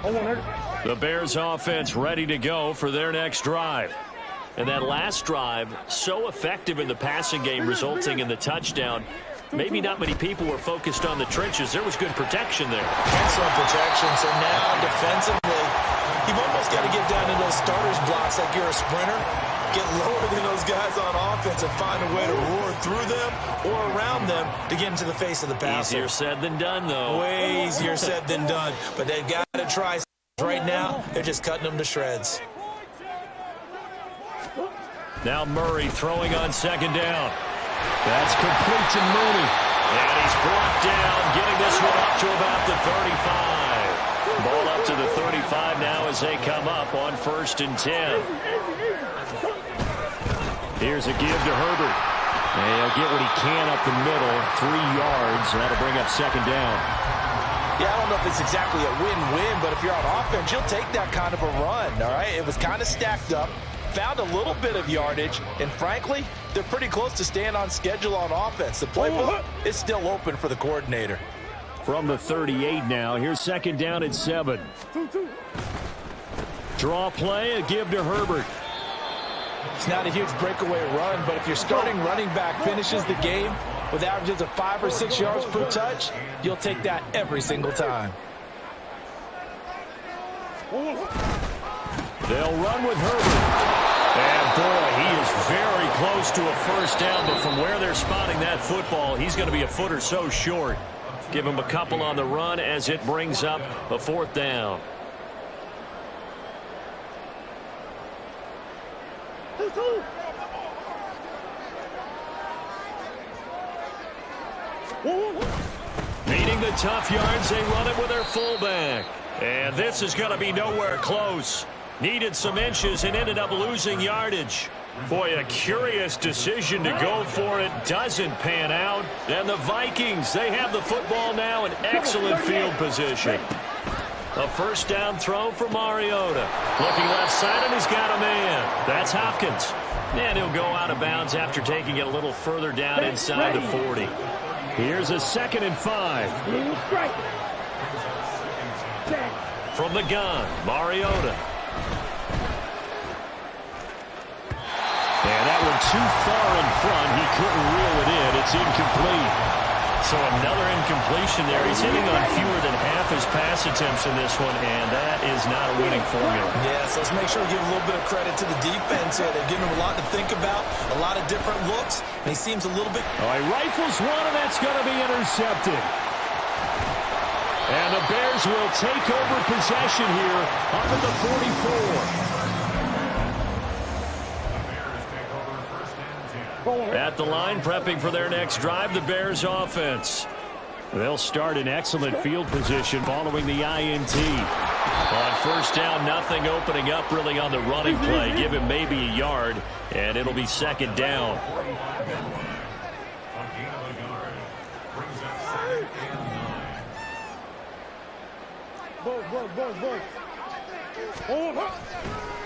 The Bears offense ready to go for their next drive. And that last drive, so effective in the passing game, resulting in the touchdown. Maybe not many people were focused on the trenches. There was good protection there. Excellent protection. So now defensively, you've almost got to get down to those starters blocks like you're a sprinter. Get lower than those guys on offense and find a way to roar through them or around them to get into the face of the passer. Easier said than done, though. Way easier said than done. But they've got to try. Right now, they're just cutting them to shreds. Now Murray throwing on second down. That's complete to Mooney. And he's brought down, getting this one up to about the 35. Ball up to the 35 now as they come up on 1st and 10. Here's a give to Herbert. And he'll get what he can up the middle, 3 yards. That'll bring up second down. Yeah, I don't know if it's exactly a win-win, but if you're on offense, you'll take that kind of a run, all right? It was kind of stacked up, found a little bit of yardage, and frankly, they're pretty close to staying on schedule on offense. The playbook is still open for the coordinator. From the 38 now, here's second down at 7. Draw play, a give to Herbert. It's not a huge breakaway run, but if your starting running back finishes the game with averages of 5 or 6 yards per touch, you'll take that every single time. They'll run with Herbert. And boy, he is very close to a first down, but from where they're spotting that football, he's going to be a foot or so short. Give him a couple on the run as it brings up a 4th down. Meeting the tough yards, they run it with their fullback. And this is going to be nowhere close. Needed some inches and ended up losing yardage. Boy, a curious decision to go for it. Doesn't pan out. And the Vikings, they have the football now in excellent field position. A first down throw for Mariota. Looking left side, and he's got a man. That's Hopkins. And he'll go out of bounds after taking it a little further down inside the 40. Here's a 2nd and 5. From the gun, Mariota. And that one too far in front. He couldn't reel it in. It's incomplete. So another incompletion there. He's hitting on fewer than half his pass attempts in this one, and that is not a winning formula. Yes, let's make sure we give a little bit of credit to the defense here. They're giving him a lot to think about, a lot of different looks, and he seems a little bit... Oh, he rifles one, and that's going to be intercepted. And the Bears will take over possession here up at the 44. At the line, prepping for their next drive, the Bears offense. They'll start in excellent field position following the INT. On first down, nothing opening up really on the running play. Give him maybe a yard, and it'll be second down.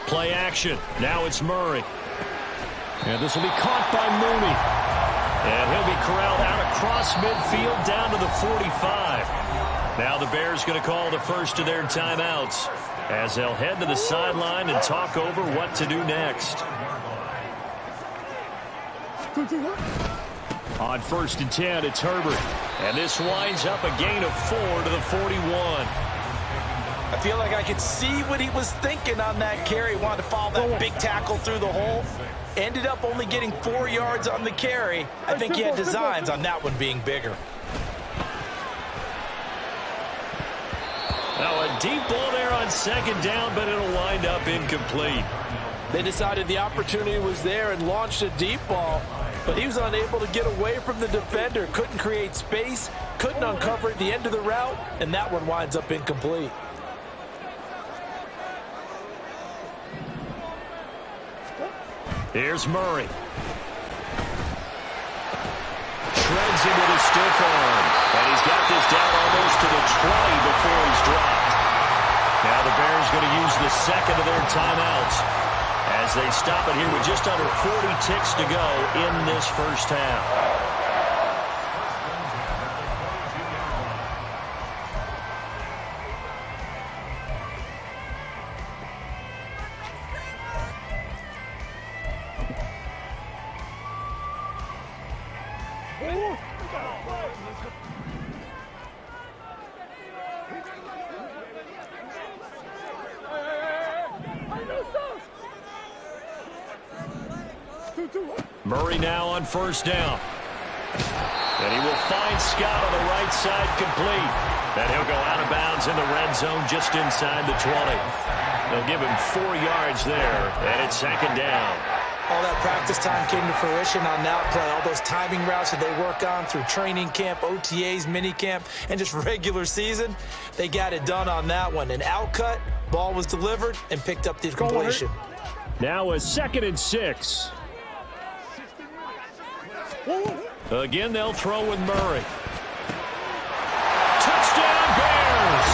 Play action. Now it's Murray. And this will be caught by Mooney. And he'll be corralled out across midfield down to the 45. Now the Bears going to call the first of their timeouts as they'll head to the sideline and talk over what to do next. On 1st and 10, it's Herbert. And this winds up a gain of 4 to the 41. I feel like I could see what he was thinking on that carry. He wanted to follow that big tackle through the hole. Ended up only getting 4 yards on the carry. I think he had designs on that one being bigger. Now a deep ball there on second down, but it'll wind up incomplete. They decided the opportunity was there and launched a deep ball, but he was unable to get away from the defender. Couldn't create space, couldn't uncover at the end of the route, and that one winds up incomplete. Here's Murray. Shreds him with a stiff arm. And he's got this down almost to the 20 before he's dropped. Now the Bears going to use the second of their timeouts as they stop it here with just under 40 ticks to go in this first half. Murray now on first down. And he will find Scott on the right side complete. And he'll go out of bounds in the red zone just inside the 20. They'll give him 4 yards there, and it's second down. All that practice time came to fruition on that play. All those timing routes that they work on through training camp, OTAs, minicamp, and just regular season, they got it done on that one. An outcut, ball was delivered, and picked up the completion. Now a 2nd and 6. Again, they'll throw with Murray. Touchdown, Bears!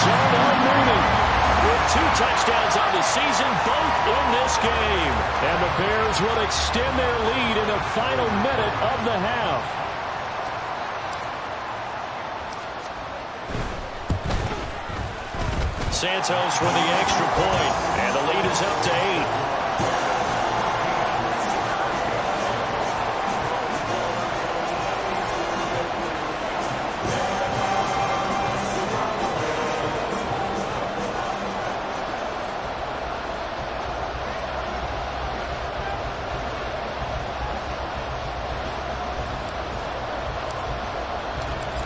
Jordan Mooney with 2 touchdowns on the season, both in this game. And the Bears will extend their lead in the final minute of the half. Santos with the extra point, and the lead is up to 8.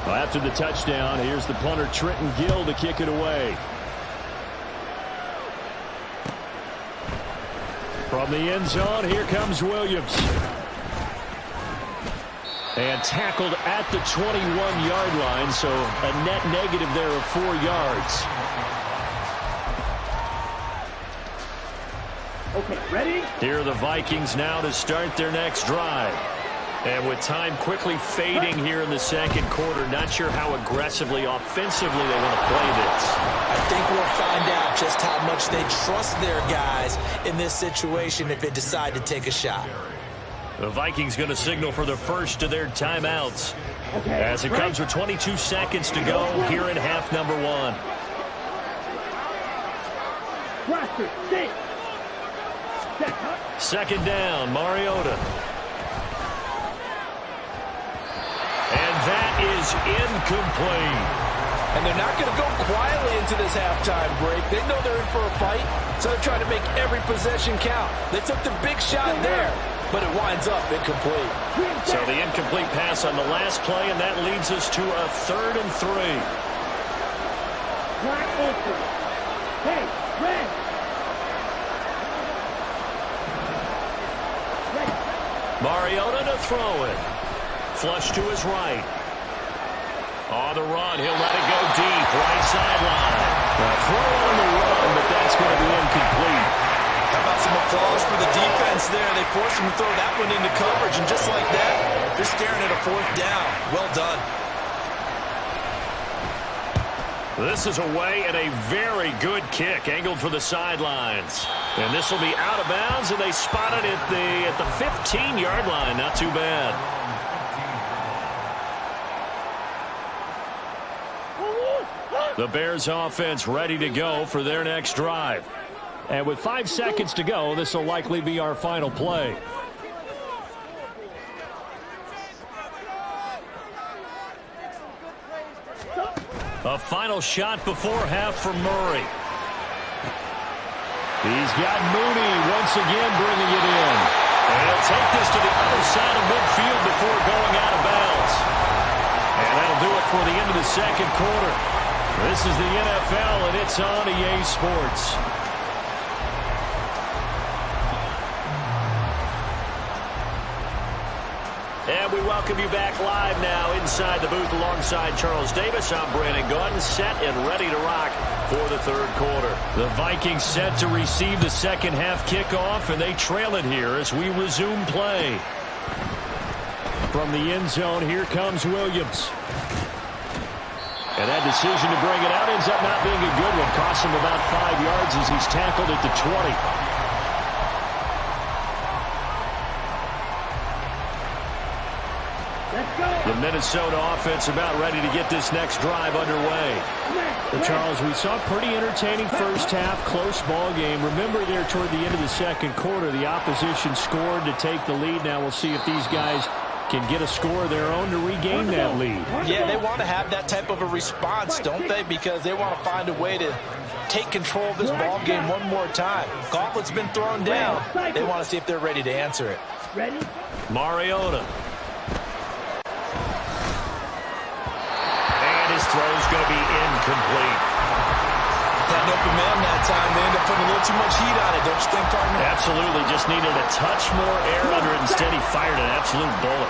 After the touchdown, here's the punter Trenton Gill to kick it away. From the end zone, here comes Williams. And tackled at the 21-yard line, so a net negative there of 4 yards. Okay, ready? Here are the Vikings now to start their next drive. And with time quickly fading here in the second quarter, not sure how aggressively, offensively they want to play this. I think we'll find out just how much they trust their guys in this situation if they decide to take a shot. The Vikings going to signal for the first of their timeouts. As it comes with 22 seconds to go here in half number 1. Second down, Mariota. And that is incomplete. And they're not going to go quietly into this halftime break. They know they're in for a fight, so they're trying to make every possession count. They took the big shot there, but it winds up incomplete. So the incomplete pass on the last play, and that leads us to a 3rd and 3. Hey, red. Mariota to throw it. Flush to his right. On the run, he'll let it go deep, right sideline. Throw on the run, but that's going to be incomplete. How about some applause for the defense there? They forced him to throw that one into coverage, and just like that, they're staring at a 4th down. Well done. This is away and a very good kick, angled for the sidelines. And this will be out of bounds, and they spot it at the 15-yard line. Not too bad. The Bears offense ready to go for their next drive. And with 5 seconds to go, this will likely be our final play. A final shot before half for Murray. He's got Mooney once again bringing it in. And he'll take this to the other side of midfield before going out of bounds. And that'll do it for the end of the second quarter. This is the NFL, and it's on EA Sports. And we welcome you back live now inside the booth alongside Charles Davis. I'm Brandon Gordon, set and ready to rock for the third quarter. The Vikings set to receive the second half kickoff, and they trail it here as we resume play. From the end zone, here comes Williams. And that decision to bring it out ends up not being a good one. Costs him about 5 yards as he's tackled at the 20. The Minnesota offense about ready to get this next drive underway. Well, Charles, we saw a pretty entertaining first half, close ball game. Remember there toward the end of the second quarter, the opposition scored to take the lead. Now we'll see if these guys can get a score of their own to regain that lead. Yeah, they want to have that type of a response, don't they? Because they want to find a way to take control of this ball game one more time. Gauntlet's been thrown down. They want to see if they're ready to answer it. Ready? Mariota. And his throw's going to be incomplete. That open man that time, they end up putting a little too much heat on it, don't you think, partner? Absolutely. Just needed a touch more air under it. Instead, he fired an absolute bullet.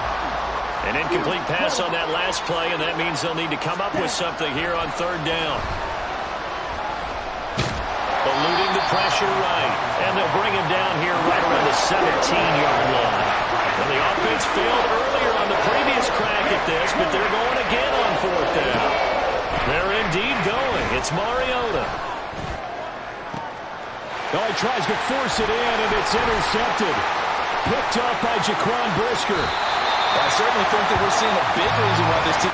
An incomplete pass on that last play, and that means they'll need to come up with something here on third down. Eluding the pressure right, and they'll bring him down here right around the 17-yard line. Well, the offense failed earlier on the previous crack at this, but they're going again on fourth down. They're indeed going. It's Mariota. Oh, he tries to force it in, and it's intercepted. Picked up by Jaquan Brisker. Well, I certainly think that we're seeing a big reason why this team...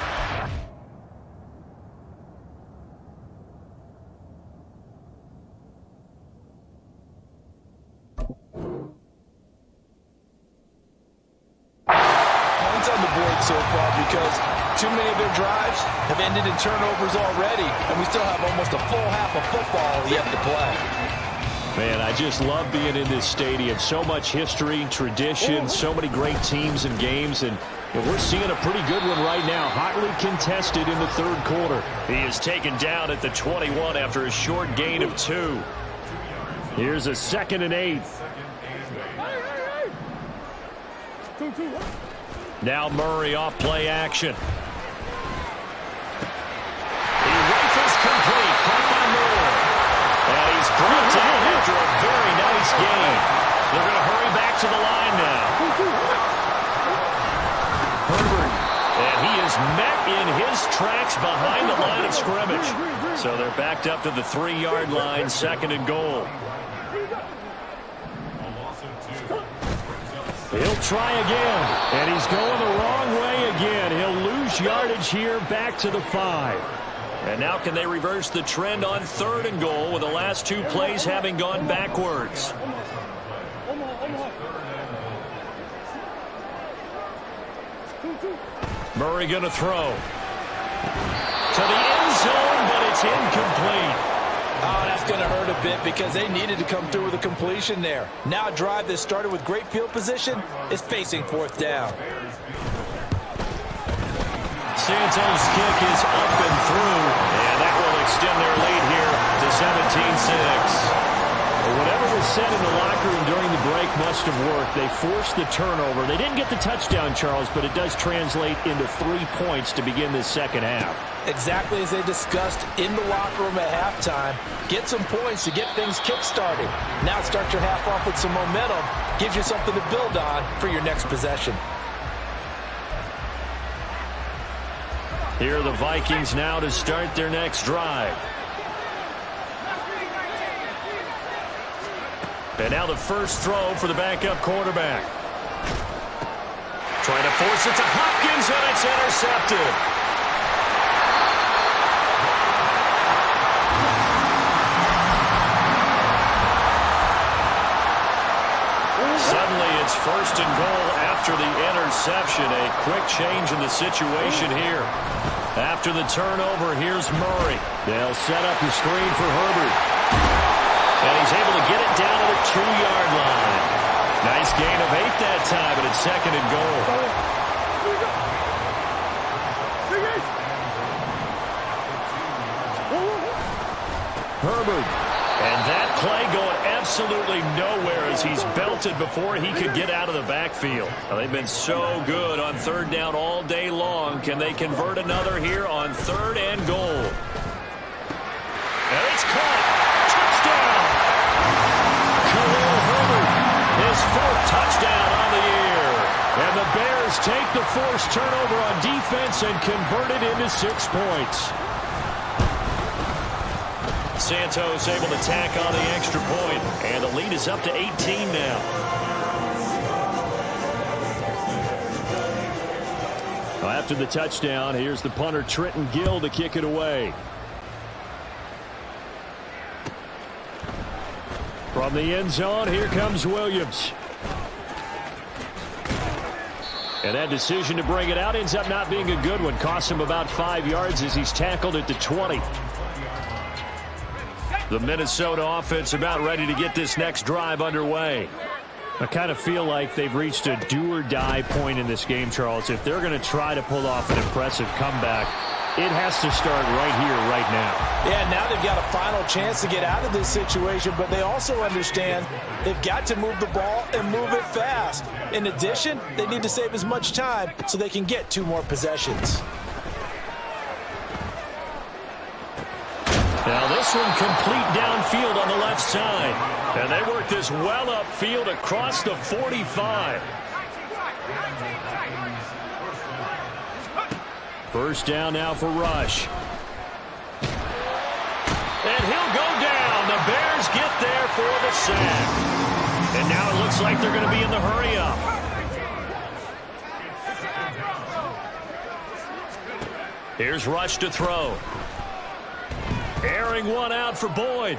points on the board so far because too many of their drives have ended in turnovers already, and we still have almost a full half of football yet to play. Man, I just love being in this stadium. So much history, tradition, so many great teams and games, and we're seeing a pretty good one right now. Hotly contested in the third quarter. He is taken down at the 21 after a short gain of 2. Here's a 2nd and 8. Now Murray off play action. He rifles complete. Caught by Moore. And he's brought down after a very nice gain. They're going to hurry back to the line now. Herbert. And he is met in his tracks behind the line of scrimmage. So they're backed up to the 3-yard line, 2nd and goal. He'll try again, and he's going the wrong way again. He'll lose yardage here back to the 5. And now can they reverse the trend on 3rd and goal with the last 2 plays having gone backwards? Murray going to throw. To the end zone, but it's incomplete. Oh, that's going to hurt a bit because they needed to come through with a completion there. Now a drive that started with great field position is facing 4th down. Santos' kick is up and through, and that will extend their lead here to 17-6. Whatever was said in the locker room during the break must have worked. They forced the turnover. They didn't get the touchdown, Charles, but it does translate into 3 points to begin this second half. Exactly as they discussed in the locker room at halftime. Get some points to get things kick-started. Now start your half off with some momentum. Gives you something to build on for your next possession. Here are the Vikings now to start their next drive. And now the first throw for the backup quarterback. Trying to force it to Hopkins, and it's intercepted. Suddenly it's 1st and goal after the interception. A quick change in the situation here. After the turnover, here's Murray. They'll set up the screen for Herbert. And he's able to get it down to the 2-yard line. Nice gain of 8 that time, but it's 2nd and goal. Herbert. And that play going absolutely nowhere as he's belted before he could get out of the backfield. Now, they've been so good on 3rd down all day long. Can they convert another here on 3rd and goal? And it's caught. Touchdown. Khalil Herbert, his 4th touchdown on the year. And the Bears take the forced turnover on defense and convert it into 6 points. Santos able to tack on the extra point, and the lead is up to 18 now. Well, after the touchdown, here's the punter Trenton Gill to kick it away. From the end zone, here comes Williams. And that decision to bring it out ends up not being a good one. Costs him about 5 yards as he's tackled at the 20. The Minnesota offense about ready to get this next drive underway. I kind of feel like they've reached a do-or-die point in this game, Charles. If they're going to try to pull off an impressive comeback, it has to start right here, right now. Yeah, now they've got a final chance to get out of this situation, but they also understand they've got to move the ball and move it fast. In addition, they need to save as much time so they can get 2 more possessions. Now this one complete downfield on the left side. And they work this well upfield across the 45. First down now for Rush. And he'll go down. The Bears get there for the sack. And now it looks like they're going to be in the hurry-up. Here's Rush to throw. Airing one out for Boyd.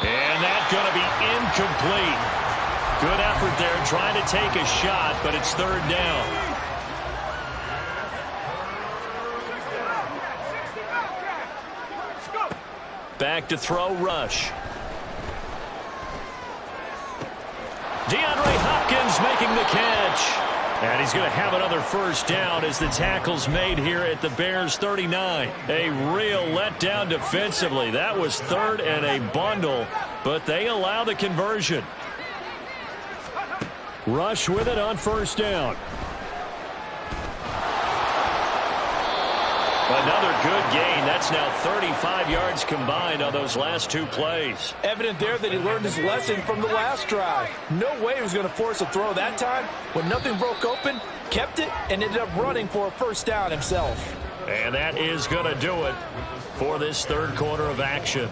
And that's going to be incomplete. Good effort there trying to take a shot, but it's 3rd down. Back to throw, Rush. DeAndre Hopkins making the catch. And he's going to have another first down as the tackle's made here at the Bears 39. A real letdown defensively. That was 3rd and a bundle, but they allow the conversion. Rush with it on first down. Another good gain. That's now 35 yards combined on those last 2 plays. Evident there that he learned his lesson from the last drive. No way he was going to force a throw that time. When nothing broke open, kept it, and ended up running for a first down himself. And that is going to do it for this 3rd quarter of action.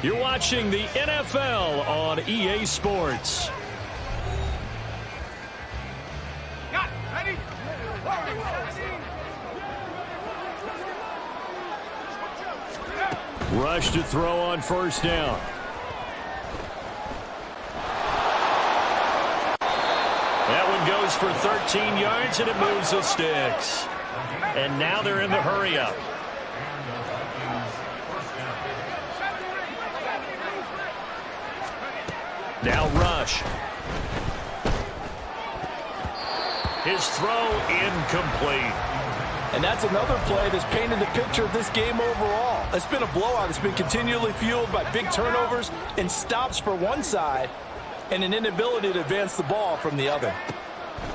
You're watching the NFL on EA Sports. Rush to throw on first down. That one goes for 13 yards, and it moves the sticks. And now they're in the hurry-up. Now Rush. His throw incomplete. And that's another play that's painted the picture of this game overall. It's been a blowout. It's been continually fueled by big turnovers and stops for one side and an inability to advance the ball from the other.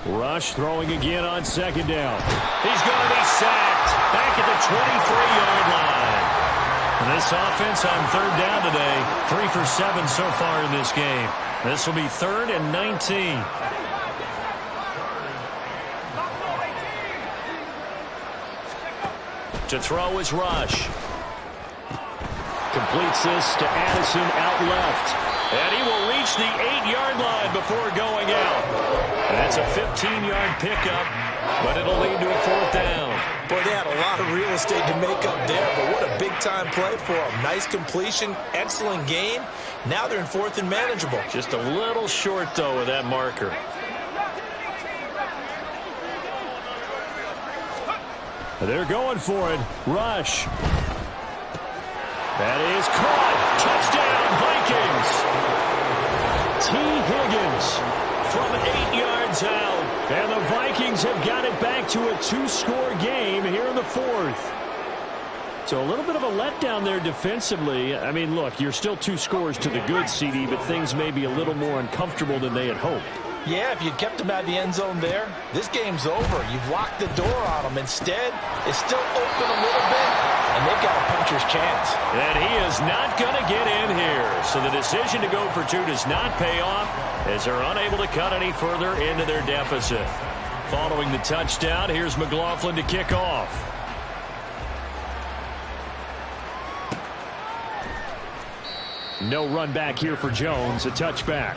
Rush throwing again on second down. He's going to be sacked back at the 23-yard line. And this offense on 3rd down today, 3 for 7 so far in this game. This will be 3rd and 19. To throw is Rush. Completes this to Addison out left. And he will reach the 8-yard line before going out. And that's a 15-yard pickup, but it'll lead to a 4th down. Boy, they had a lot of real estate to make up there, but what a big-time play for them. Nice completion, excellent gain. Now they're in 4th and manageable. Just a little short, though, of that marker. They're going for it. Rush. That is caught. Touchdown, Vikings. T. Higgins from 8 yards out. And the Vikings have got it back to a 2-score game here in the 4th. So a little bit of a letdown there defensively. I mean, look, you're still 2 scores to the good, CD, but things may be a little more uncomfortable than they had hoped. Yeah, if you'd kept them out of the end zone there, this game's over. You've locked the door on them. Instead, it's still open a little bit, and they've got a puncher's chance. And he is not going to get in here. So the decision to go for 2 does not pay off as they're unable to cut any further into their deficit. Following the touchdown, here's McLaughlin to kick off. No run back here for Jones, a touchback.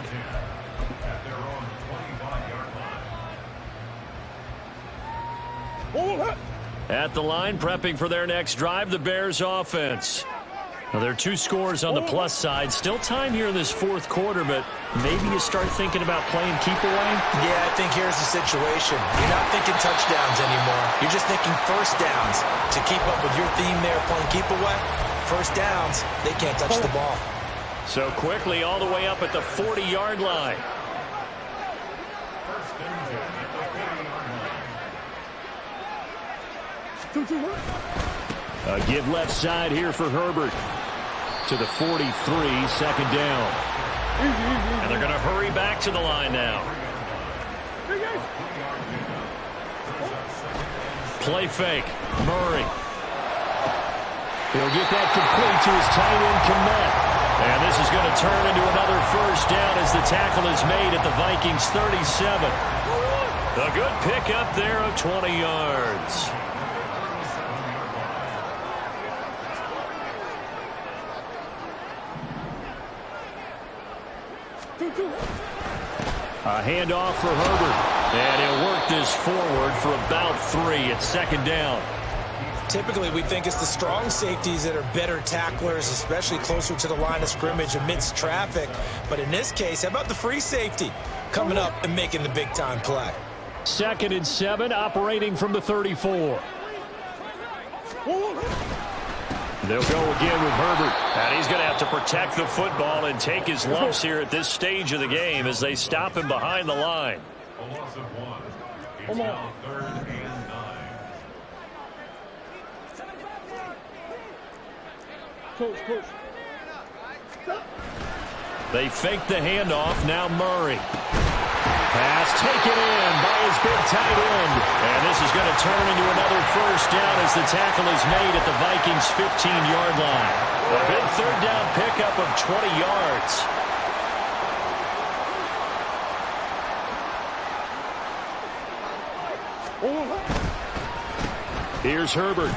At the line, prepping for their next drive, the Bears offense. Now, there are 2 scores on the plus side. Still time here in this 4th quarter, but maybe you start thinking about playing keep away? Yeah, I think here's the situation. You're not thinking touchdowns anymore. You're just thinking first downs. To keep up with your theme there, playing keep away, first downs, they can't touch the ball. So quickly all the way up at the 40-yard line. A give left side here for Herbert. To the 43, second down. And they're going to hurry back to the line now. Play fake. Murray. He'll get that complete to his tight end, Komet. And this is going to turn into another first down as the tackle is made at the Vikings 37. A good pickup there of 20 yards. A handoff for Herbert. And he'll work this forward for about 3 at second down. Typically, we think it's the strong safeties that are better tacklers, especially closer to the line of scrimmage amidst traffic. But in this case, how about the free safety coming up and making the big-time play? 2nd and 7, operating from the 34. They'll go again with Herbert. And he's going to have to protect the football and take his lumps here at this stage of the game as they stop him behind the line. A loss of 1. It's now 3rd and 9. They fake the handoff. Now Murray. Pass taken in by his big tight end. And this is going to turn into another first down as the tackle is made at the Vikings' 15-yard line. A big third down pickup of 20 yards. Here's Herbert.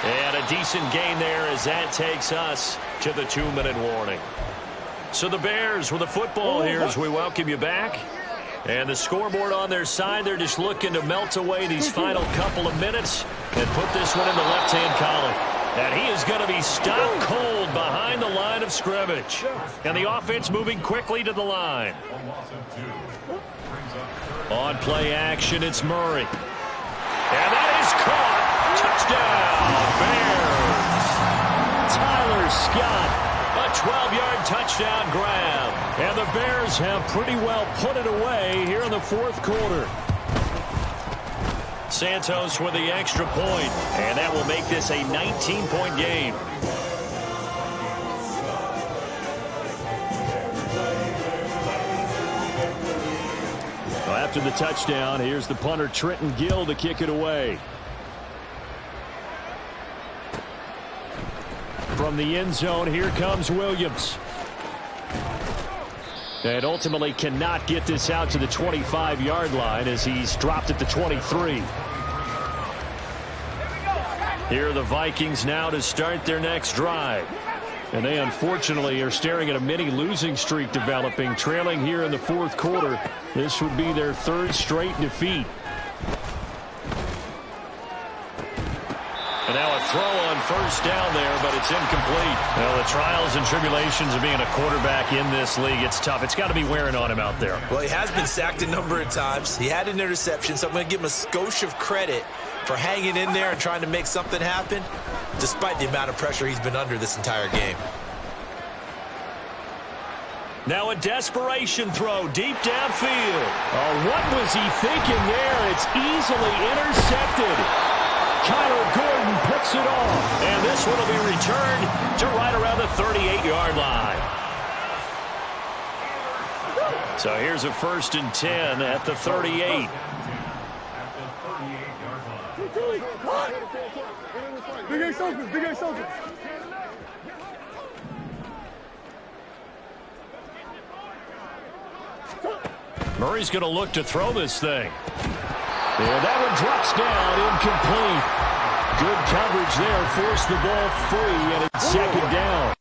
And a decent gain there as that takes us to the 2-minute warning. So the Bears with the football here as we welcome you back. And the scoreboard on their side, they're just looking to melt away these final couple of minutes and put this one in the left-hand column. And he is going to be stopped cold behind the line of scrimmage. And the offense moving quickly to the line. On play action, it's Murray. And that is caught. Touchdown, Bears. Tyler Scott. A 12-yard touchdown grab. And the Bears have pretty well put it away here in the 4th quarter. Santos with the extra point. And that will make this a 19-point game. Well, after the touchdown, here's the punter Trenton Gill to kick it away. From the end zone, here comes Williams. And ultimately cannot get this out to the 25-yard line as he's dropped at the 23. Here are the Vikings now to start their next drive. And they unfortunately are staring at a mini losing streak developing, trailing here in the 4th quarter. This would be their 3rd straight defeat. And now a throw on first down there, but it's incomplete. Well, the trials and tribulations of being a quarterback in this league, it's tough. It's got to be wearing on him out there. Well, he has been sacked a number of times. He had an interception, so I'm going to give him a skosh of credit for hanging in there and trying to make something happen, despite the amount of pressure he's been under this entire game. Now a desperation throw deep downfield. Oh, what was he thinking there? It's easily intercepted. Kyler Gordon picks it off. And this one will be returned to right around the 38-yard line. So here's a 1st and 10 at the 38. Big A Soldiers. Murray's going to look to throw this thing. And that one drops down, incomplete. Good coverage there, forced the ball free, and it's 2nd down.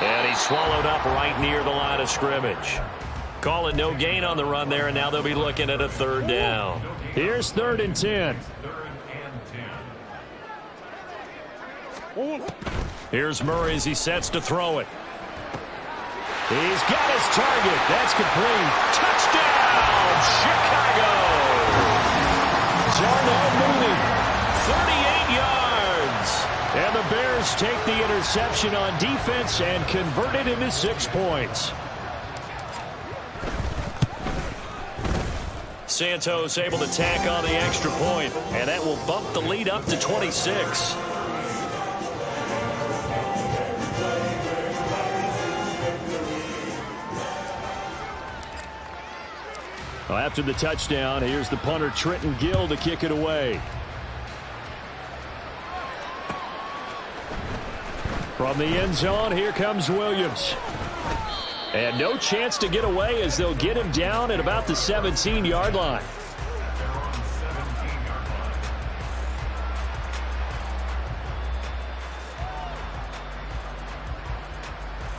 And he's swallowed up right near the line of scrimmage. Call it no gain on the run there, and now they'll be looking at a 3rd down. Here's 3rd and 10. Here's Murray as he sets to throw it. He's got his target. That's complete. Touchdown, Chicago. Darnell Mooney, 38 yards. And the Bears take the interception on defense and convert it into 6 points. Santos able to tack on the extra point, and that will bump the lead up to 26. Well, after the touchdown, here's the punter Trenton Gill to kick it away. From the end zone, here comes Williams. And no chance to get away as they'll get him down at about the 17-yard line.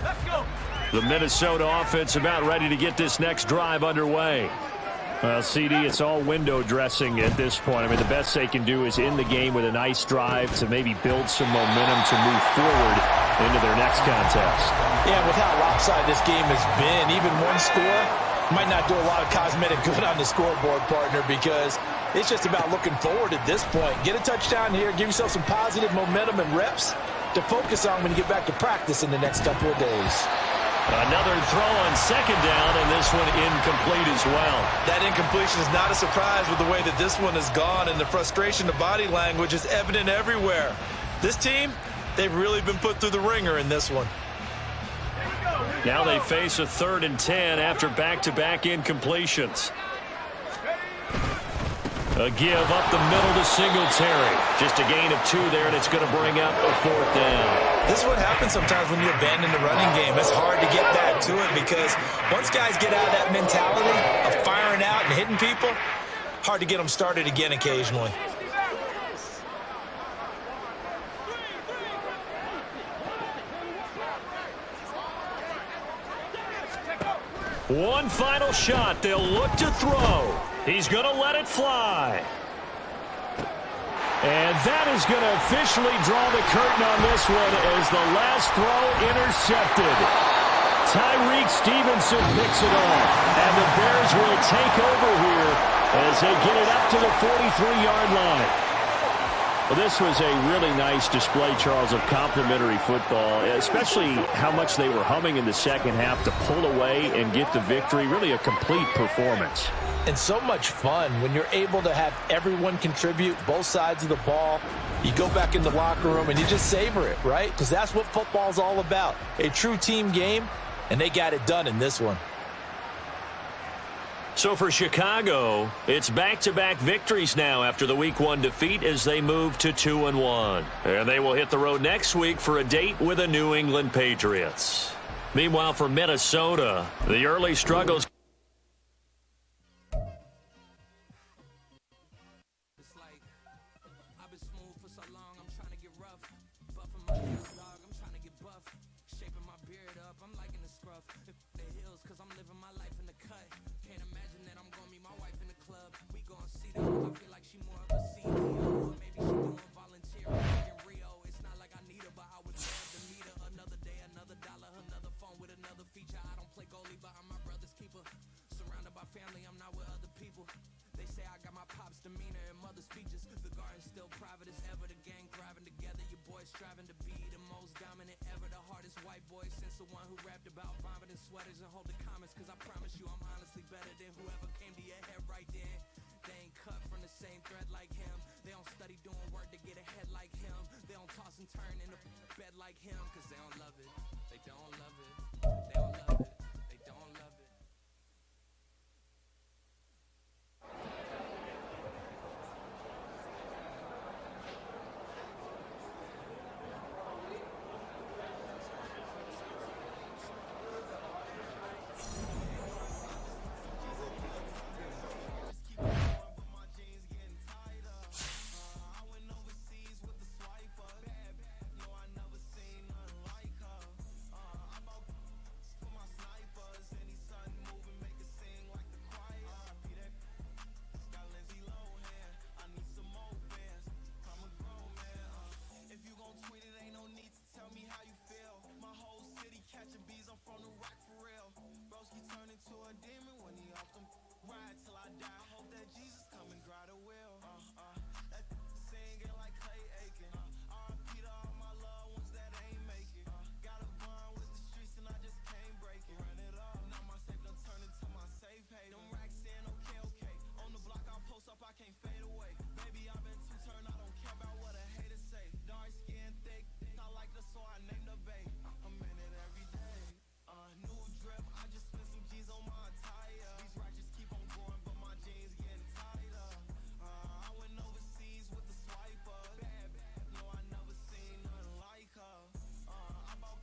Let's go. The Minnesota offense about ready to get this next drive underway. Well, CD, it's all window dressing at this point. I mean, the best they can do is end the game with a nice drive to maybe build some momentum to move forward into their next contest. Yeah, with how lopsided this game has been, even one score might not do a lot of cosmetic good on the scoreboard, partner, because it's just about looking forward at this point. Get a touchdown here, give yourself some positive momentum and reps to focus on when you get back to practice in the next couple of days. Another throw on second down, and this one incomplete as well. That incompletion is not a surprise with the way that this one has gone, and the frustration of body language is evident everywhere. This team, they've really been put through the ringer in this one. Now they face a 3rd and 10 after back-to-back incompletions. A give up the middle to Singletary. Just a gain of 2 there, and it's going to bring up a 4th down. This is what happens sometimes when you abandon the running game. It's hard to get back to it because once guys get out of that mentality of firing out and hitting people, hard to get them started again occasionally. One final shot. They'll look to throw. He's going to let it fly. And that is going to officially draw the curtain on this one as the last throw intercepted. Tyreek Stevenson picks it off, and the Bears will take over here as they get it up to the 43-yard line. Well, this was a really nice display, Charles, of complimentary football, especially how much they were humming in the second half to pull away and get the victory. Really a complete performance. And so much fun when you're able to have everyone contribute, both sides of the ball. You go back in the locker room and you just savor it, right? Because that's what football's all about. A true team game, and they got it done in this one. So for Chicago, it's back-to-back victories now after the Week 1 defeat as they move to 2-1. And they will hit the road next week for a date with the New England Patriots. Meanwhile, for Minnesota, the early struggles. die. Hope that Jesus come and grind the wheel. That singing like Clay Aiken. R.I.P. to all my loved ones that ain't make it. Got a bond with the streets and I just can't break it. Run it up, now my safe done turn into my safe haven. Them racks saying okay. On the block I'll post up, I can't fade away. Baby, I've been too turned, I don't care about what a hater say. Dark skin, thick, I like the so I named the bay. I'm in it every day. New drip, I just spent some G's on my attire. These ratchets keep on growing, but my jeans getting tighter. I went overseas with the swiper. Bad, no, I never seen nothing like her. I bought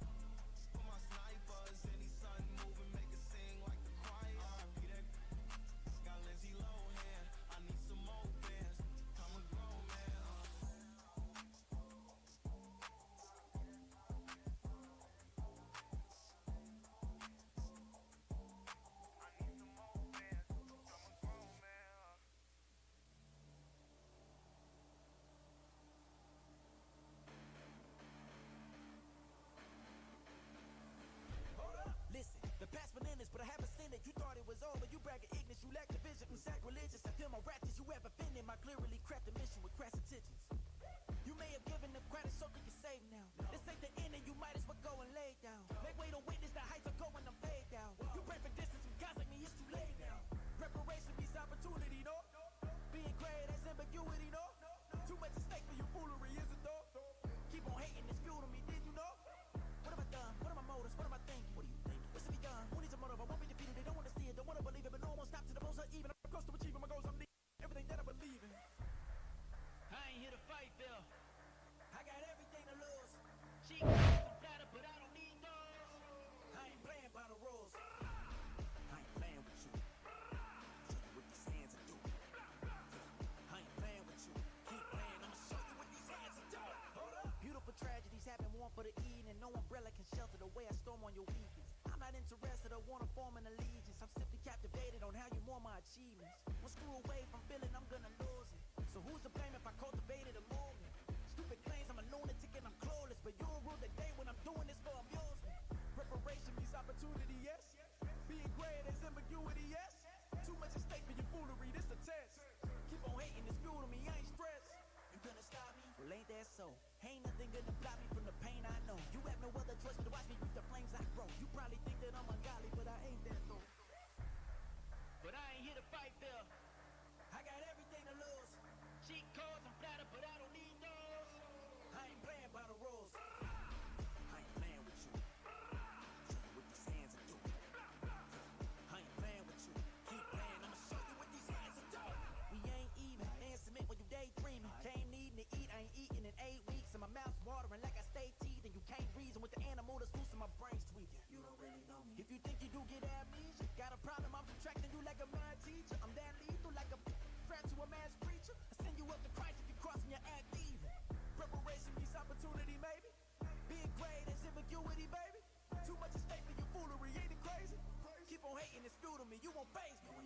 for my snipers. Any sun moving, make it sing like the choir. R.I.P. that got Lindsay Lohan. I need some more bands. Come and grow, man. Listen, the past bananas, but I haven't seen it. You thought it was over, you bragging ignorance, you lack the vision. I'm sacrilegious, I feel my wrath as you ever offended. My clearly crafted mission with crass intentions. You may have given them credit so they can save now. This ain't the end and you might as well go and lay down. Make way to witness the heights are going, I'm fade down. You pray for distance from guys like me, it's too late now. Preparation means opportunity, no? Being great has ambiguity, no? Too much at stake for your foolery, is it though? Keep on hating, it's fuel to me, did you know? What have I done? What are my motives? What am I thinking? What do you think? What's to be done? Who needs a motive? I won't be defeated. They don't want to see it, don't want to believe it, but no one stop to the most even. I'm close to achieving my goals. I'm leaving everything that I believe in. I ain't here to fight, Bill. I got everything to lose. She some platter, but I don't need those. I ain't playing by the rules. I ain't playing with you. Show you what these hands are doing. I ain't playing with you. Keep playing. I'ma show you what these hands are doing. Hold up. Beautiful tragedies happen, one for the evening. No umbrella can shelter the way I storm on your weekends. I'm not interested, I wanna form an allegiance. I'm simply captivated on how you more my achievements. One screw away from feeling I'm gonna lose it. So who's to blame if I cultivated a movement? Stupid claims I'm a lunatic and I'm clueless, but you'll rule the day when I'm doing this for amusement. Preparation means opportunity, yes. Being great is ambiguity, yes. Too much at stake for your foolery, this a test. Keep on hating, it's fuel to me, I ain't stressed. You gonna stop me? Well, ain't that so? Ain't nothing gonna block me from the pain I know. You have no other choice but to watch me reach the flames I grow. You probably think that I'm ungodly, but I ain't that though. But I ain't here to fight, Bill. I got everything to lose. Cheat codes and platter, but I don't need those. I ain't playing by the rules. I ain't playing with you. Show you what these hands are doing. I ain't playing with you. Keep playing, I'ma show you what these hands are doing. We ain't even. And submit when you daydreaming. Came needing to eat, I ain't eating in 8 weeks. And my mouth's watering like I stay teething. You can't reason with the animal that's loose and my brain's tweaking. You don't really know me. If you think you do get amnesia, got a problem, I'm subtracting you like a mad teacher. I'm that lethal like a threat to a mass preacher. I send you up to Christ if you're crossing your act even. Preparation means opportunity, maybe. Being great is ambiguity, baby. Too much at stake for your foolery, ain't it crazy? Keep on hating, it's fuel to me, you won't faze me.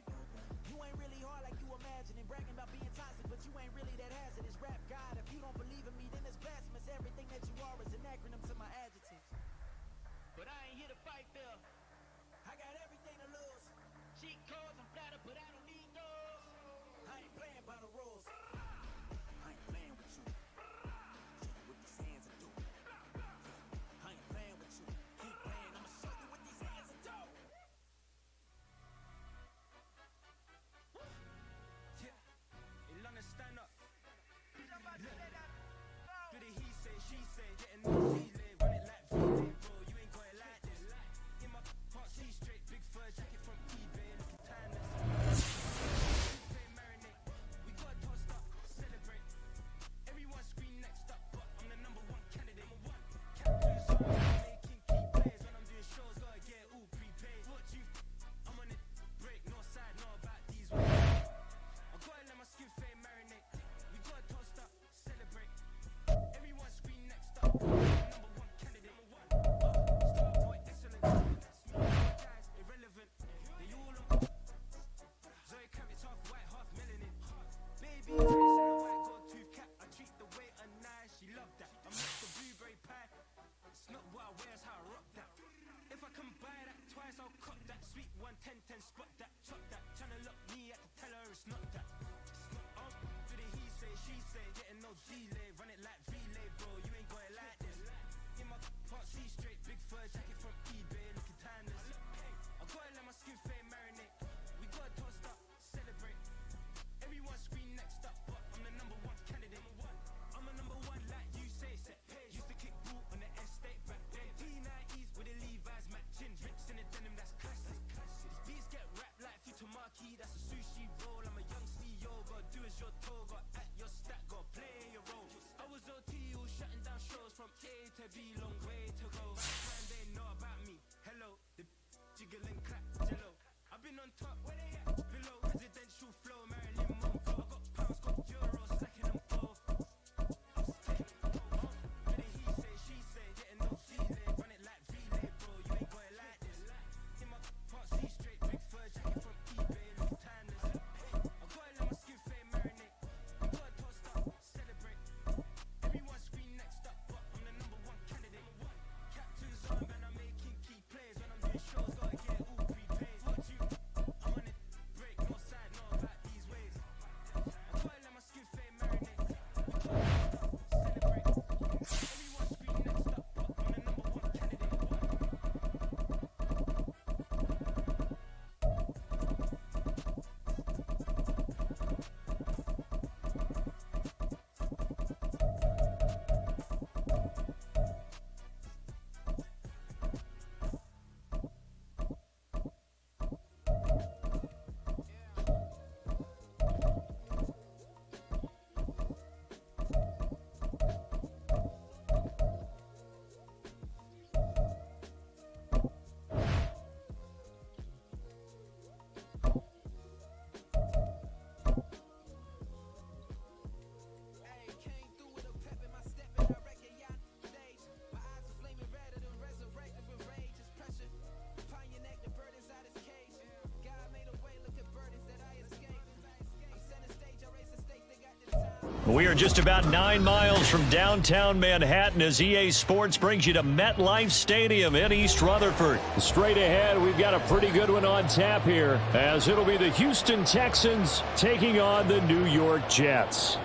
You ain't really hard like you imagining. Bragging about being toxic, but you ain't really that hazardous. Rap God, if you don't believe in me, then it's blasphemous. Everything that you are is an acronym to my adjectives. But I ain't here to fight, Bill. I got everything to lose. Cheat codes and platter, but I don't need those. I ain't playing by the rules. I ain't playing with you. Show you what these hands are doing. I ain't playing with you. Keep playing, I'ma show you what these hands are doing. Yeah, in London, stand up. Do the he say, she say, getting no easy. Run it like VJ, bro, you ain't got it like this. We are just about 9 miles from downtown Manhattan as EA Sports brings you to MetLife Stadium in East Rutherford. Straight ahead, we've got a pretty good one on tap here, as it'll be the Houston Texans taking on the New York Jets.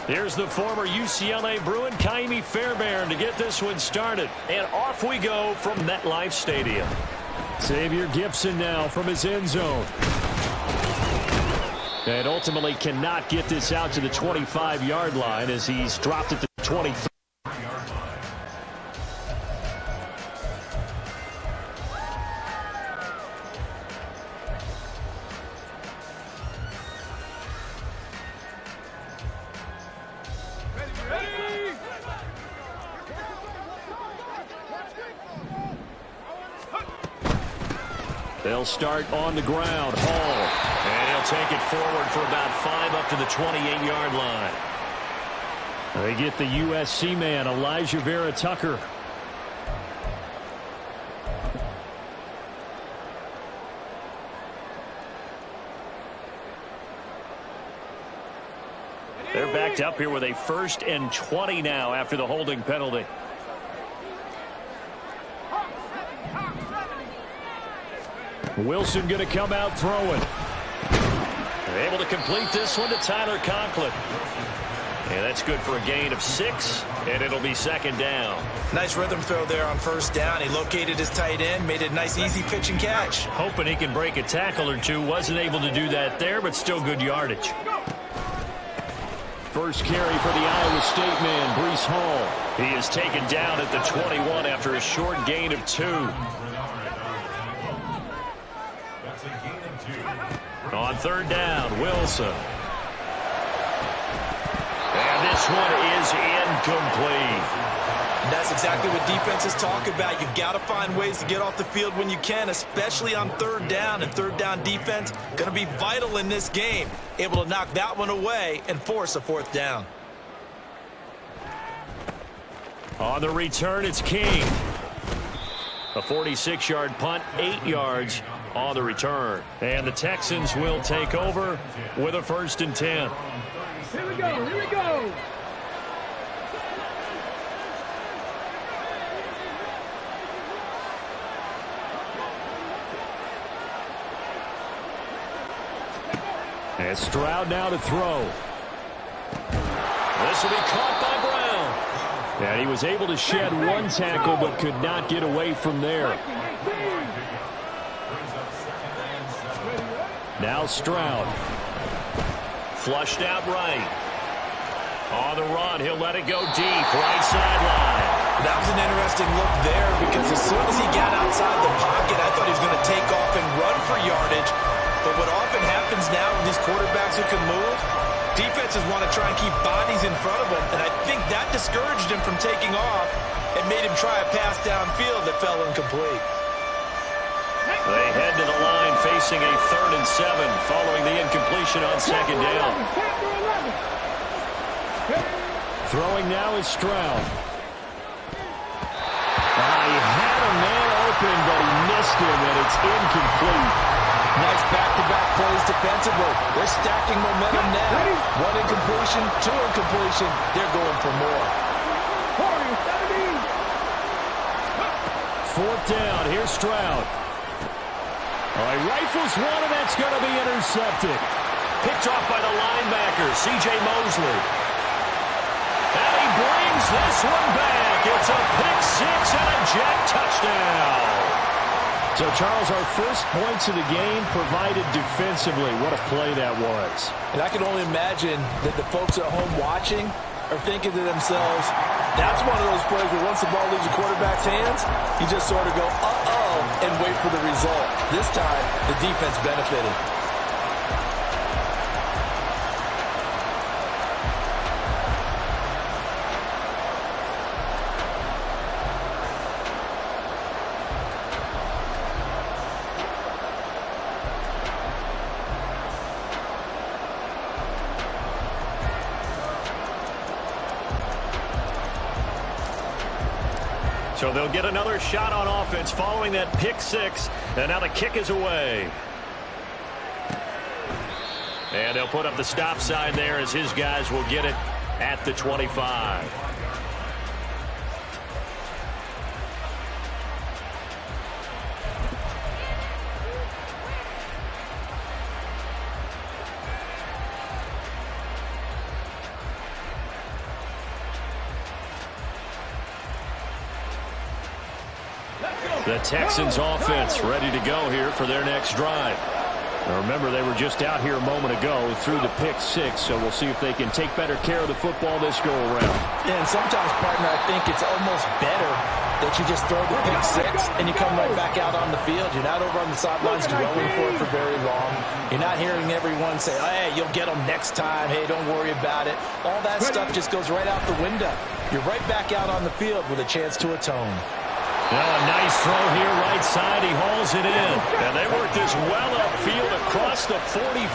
Here's the former UCLA Bruin, Kaimi Fairbairn, to get this one started. And off we go from MetLife Stadium. Xavier Gipson now from his end zone. And ultimately cannot get this out to the 25-yard line as he's dropped at the 23. They'll start on the ground. Hall. And he'll take it forward for about 5 up to the 28-yard line. They get the USC man, Elijah Vera Tucker. They're backed up here with a 1st and 20 now after the holding penalty. Wilson going to come out throwing. They're able to complete this one to Tyler Conklin. And that's good for a gain of 6, and it'll be 2nd down. Nice rhythm throw there on 1st down. He located his tight end, made it a nice, easy pitch and catch. Hoping he can break a tackle or two. Wasn't able to do that there, but still good yardage. First carry for the Iowa State man, Breece Hall. He is taken down at the 21 after a short gain of 2. On 3rd down, Wilson. And this one is incomplete. And that's exactly what defenses talk about. You've got to find ways to get off the field when you can, especially on 3rd down. And 3rd down defense going to be vital in this game. Able to knock that one away and force a 4th down. On the return, it's King. A 46-yard punt, 8 yards on the return. And the Texans will take over with a 1st and 10. Here we go, here we go. And Stroud now to throw. This will be caught by Brown. And he was able to shed 1 tackle but could not get away from there. Now Stroud. Flushed out right. On the run, he'll let it go deep. Right sideline. That was an interesting look there because as soon as he got outside the pocket, I thought he was going to take off and run for yardage. But what often happens now with these quarterbacks who can move, defenses want to try and keep bodies in front of him. And I think that discouraged him from taking off and made him try a pass downfield that fell incomplete. They head to the line facing a 3rd and 7 following the incompletion on 2nd down. Throwing now is Stroud. He had a man open, but he missed him, and it's incomplete. Nice back-to-back plays defensively. They're stacking momentum now. 1 incompletion, 2 incompletion. They're going for more. 4th down. Here's Stroud. He rifles one, and that's going to be intercepted. Picked off by the linebacker, C.J. Mosley. And he brings this one back. It's a pick 6 and a Jet touchdown. So, Charles, our first points of the game provided defensively. What a play that was. And I can only imagine that the folks at home watching are thinking to themselves, that's one of those plays where once the ball leaves the quarterback's hands, you just sort of go, uh-oh, and wait for the result. This time, the defense benefited. So they'll get another shot on offense following that pick six. And now the kick is away. And they'll put up the stop sign there as his guys will get it at the 25. The Texans offense ready to go here for their next drive. Now remember, they were just out here a moment ago through the pick six, so we'll see if they can take better care of the football this go around. Yeah, and sometimes, partner, I think it's almost better that you just throw the pick six and you come right back out on the field. You're not over on the sidelines dwelling for it for very long. You're not hearing everyone say, hey, you'll get them next time. Hey, don't worry about it. All that stuff just goes right out the window. You're right back out on the field with a chance to atone. Now a nice throw here right side. He hauls it in. And they work this well upfield across the 45.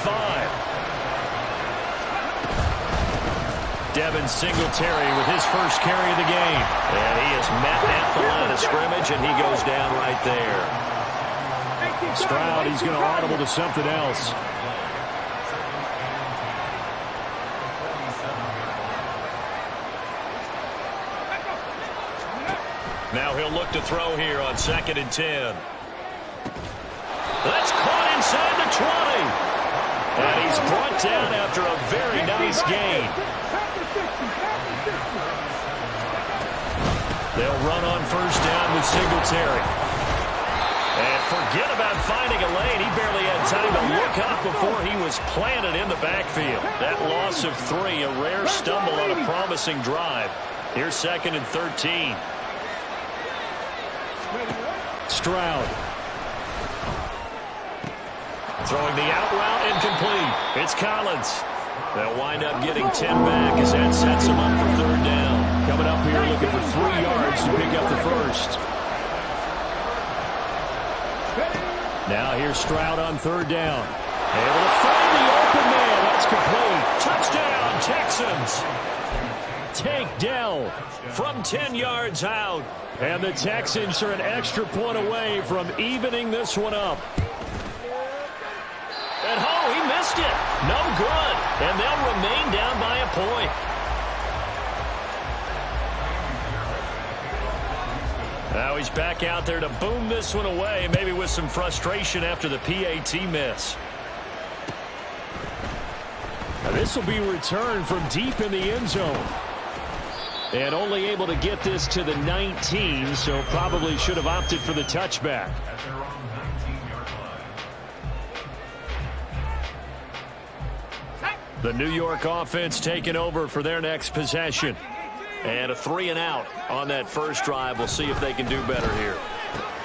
Devin Singletary with his first carry of the game. And he is met at the line of scrimmage, and he goes down right there. Stroud, he's going to audible to something else. Now he'll look to throw here on 2nd and 10. That's caught inside the 20. And he's brought down after a very nice gain. They'll run on first down with Singletary. And forget about finding a lane. He barely had time to look up before he was planted in the backfield. That loss of 3, a rare stumble on a promising drive. Here's 2nd and 13. Stroud. Throwing the out route incomplete. It's Collins. They'll wind up getting 10 back as that sets them up for 3rd down. Coming up here looking for 3 yards to pick up the first. Now here's Stroud on 3rd down. Able to find the open man. That's complete. Touchdown, Texans. Tank Dell from 10 yards out. And the Texans are an extra point away from evening this one up. And oh, he missed it. No good. And they'll remain down by a point. Now he's back out there to boom this one away, maybe with some frustration after the PAT miss. Now this will be returned from deep in the end zone. And only able to get this to the 19, so probably should have opted for the touchback. The New York offense taking over for their next possession. And a 3 and out on that first drive. We'll see if they can do better here.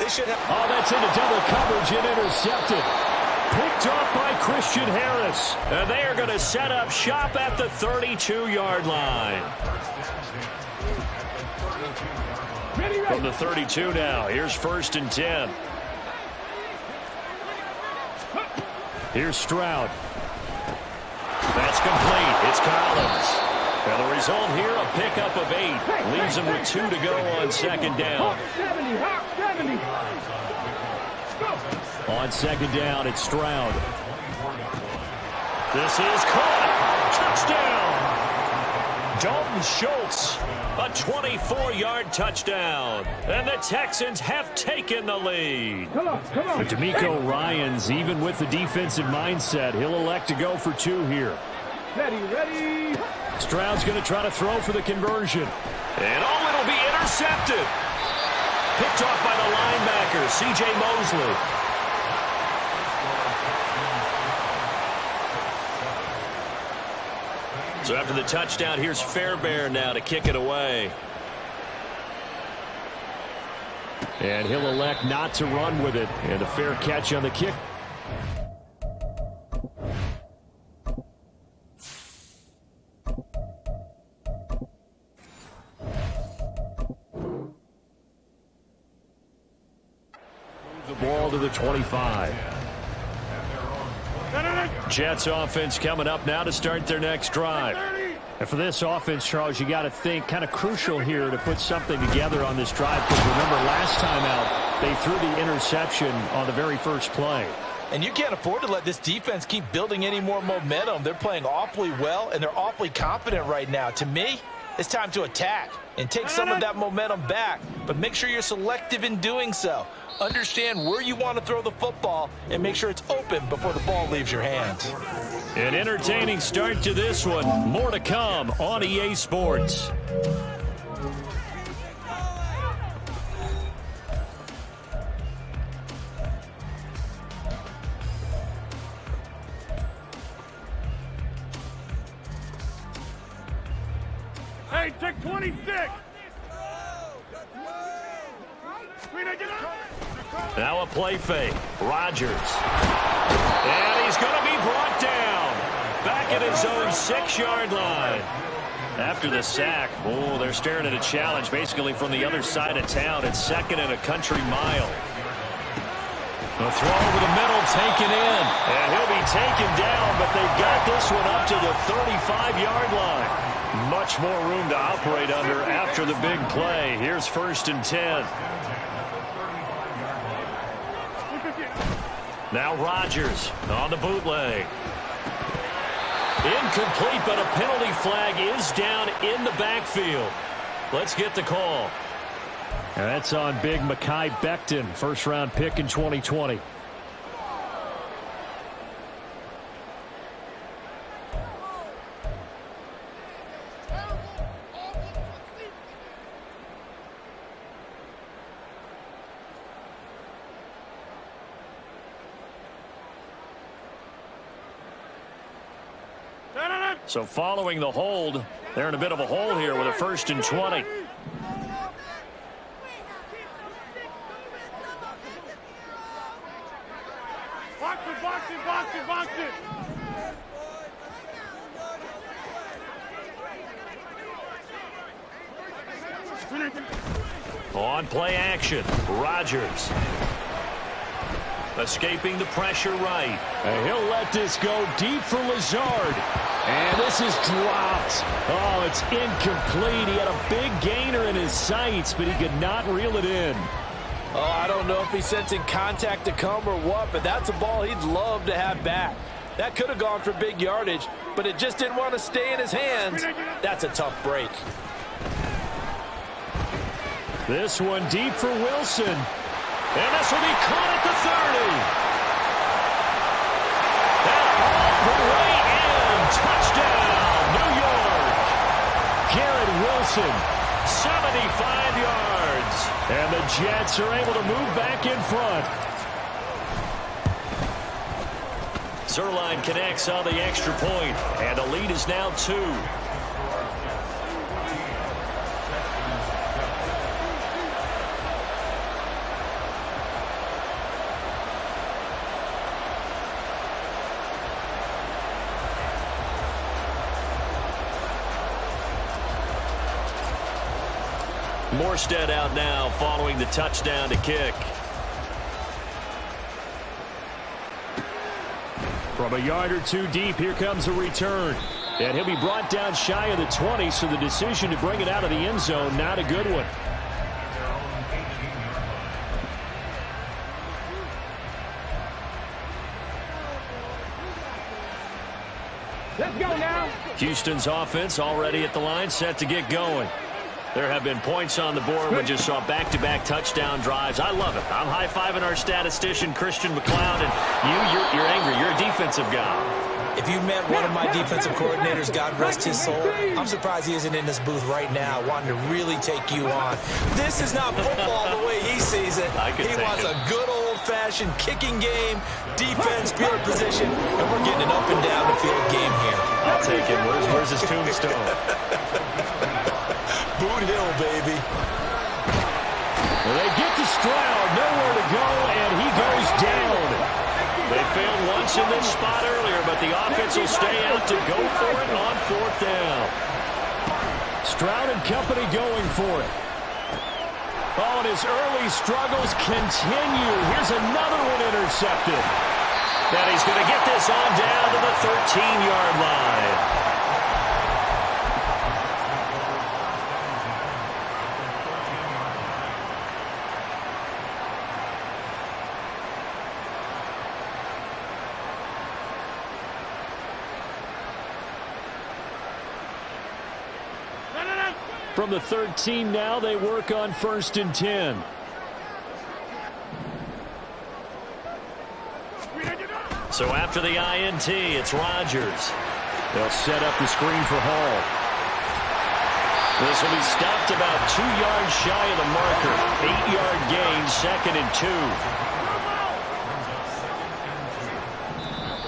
They should have. Oh, that's into double coverage and intercepted. Picked off by Christian Harris. And they are going to set up shop at the 32-yard line. From the 32 now, here's 1st and 10. Here's Stroud. That's complete. It's Collins. And the result here, a pickup of 8. Leaves them with 2 to go on 2nd down. On 2nd down, it's Stroud. This is caught. Touchdown. Dalton Schultz. A 24-yard touchdown. And the Texans have taken the lead. But D'Amico Ryans, even with the defensive mindset, he'll elect to go for 2 here. Ready. Stroud's going to try to throw for the conversion. And oh, it'll be intercepted. Picked off by the linebacker, C.J. Mosley. So after the touchdown, here's Fairbairn now to kick it away. And he'll elect not to run with it. And a fair catch on the kick. The ball to the 25. Jets offense coming up now to start their next drive. And for this offense, Charles, you got to think kind of crucial here to put something together on this drive, because remember last time out they threw the interception on the very first play. And you can't afford to let this defense keep building any more momentum. They're playing awfully well, and they're awfully confident right now. To me, it's time to attack and take some of that momentum back, but make sure you're selective in doing so. Understand where you want to throw the football and make sure it's open before the ball leaves your hands. An entertaining start to this one. More to come on EA Sports. Hey, check 26. Now a play fake. Rodgers. And he's going to be brought down. Back at his own 6-yard line. After the sack, oh, they're staring at a challenge basically from the other side of town. It's 2nd and a country mile. The throw over the middle, taken in. And he'll be taken down, but they've got this one up to the 35-yard line. Much more room to operate under after the big play. Here's 1st and 10. Now Rodgers on the bootleg. Incomplete, but a penalty flag is down in the backfield. Let's get the call. And that's on big Mekhi Becton, first-round pick in 2020. So following the hold, they're in a bit of a hole here with a 1st and 20. Box it. On play action, Rodgers. Escaping the pressure right. And he'll let this go deep for Lazard. And this is dropped. Oh, it's incomplete. He had a big gainer in his sights, but he could not reel it in. Oh, I don't know if he's sensing contact to come or what, but that's a ball he'd love to have back. That could have gone for big yardage, but it just didn't want to stay in his hands. That's a tough break. This one deep for Wilson. And this will be caught at the 30. And all the way in. Touchdown, New York. Garrett Wilson. 75 yards. And the Jets are able to move back in front. Zerline connects on the extra point, and the lead is now 2. Morstead out now following the touchdown to kick. From a yard or two deep, here comes a return. And he'll be brought down shy of the 20, so the decision to bring it out of the end zone, not a good one. Let's go now. Houston's offense already at the line, set to get going. There have been points on the board. We just saw back-to-back touchdown drives. I love it. I'm high-fiving our statistician, Christian McLeod, and you're angry. You're a defensive guy. If you met one of my defensive coordinators, God rest his soul, I'm surprised he isn't in this booth right now wanting to really take you on. This is not football the way he sees it. He wants a good old-fashioned kicking game, defense, field position, and we're getting an up-and-down-the-field game here. I'll take it. Where's his tombstone? Boot Hill, baby. Well, they get to Stroud, nowhere to go, and he goes down. They failed once in this spot earlier, but the offense will stay out to go for it on 4th down. Stroud and company going for it. Oh, and his early struggles continue. Here's another one intercepted. And he's going to get this on down to the 13-yard line. From the 13 now, they work on 1st and 10. So after the INT, it's Rodgers. They'll set up the screen for Hall. This will be stopped about 2 yards shy of the marker. 8-yard gain, 2nd and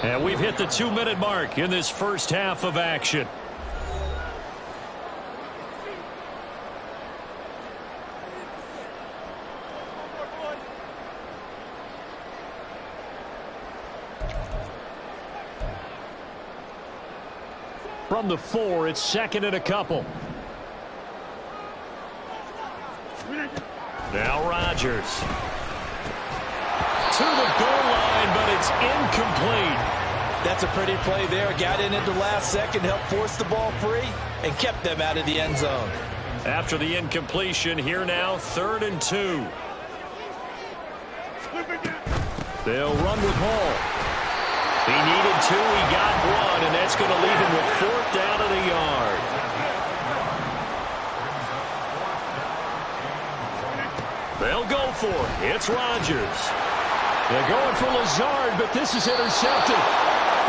2. And we've hit the 2-minute mark in this first half of action. From the 4, it's 2nd and a couple. Now Rodgers. To the goal line, but it's incomplete. That's a pretty play there. Got in at the last second, helped force the ball free, and kept them out of the end zone. After the incompletion, here now, 3rd and 2. They'll run with Hall. He needed 2, he got 1, and that's going to leave him with 4th down of the yard. They'll go for it. It's Rodgers. They're going for Lazard, but this is intercepted.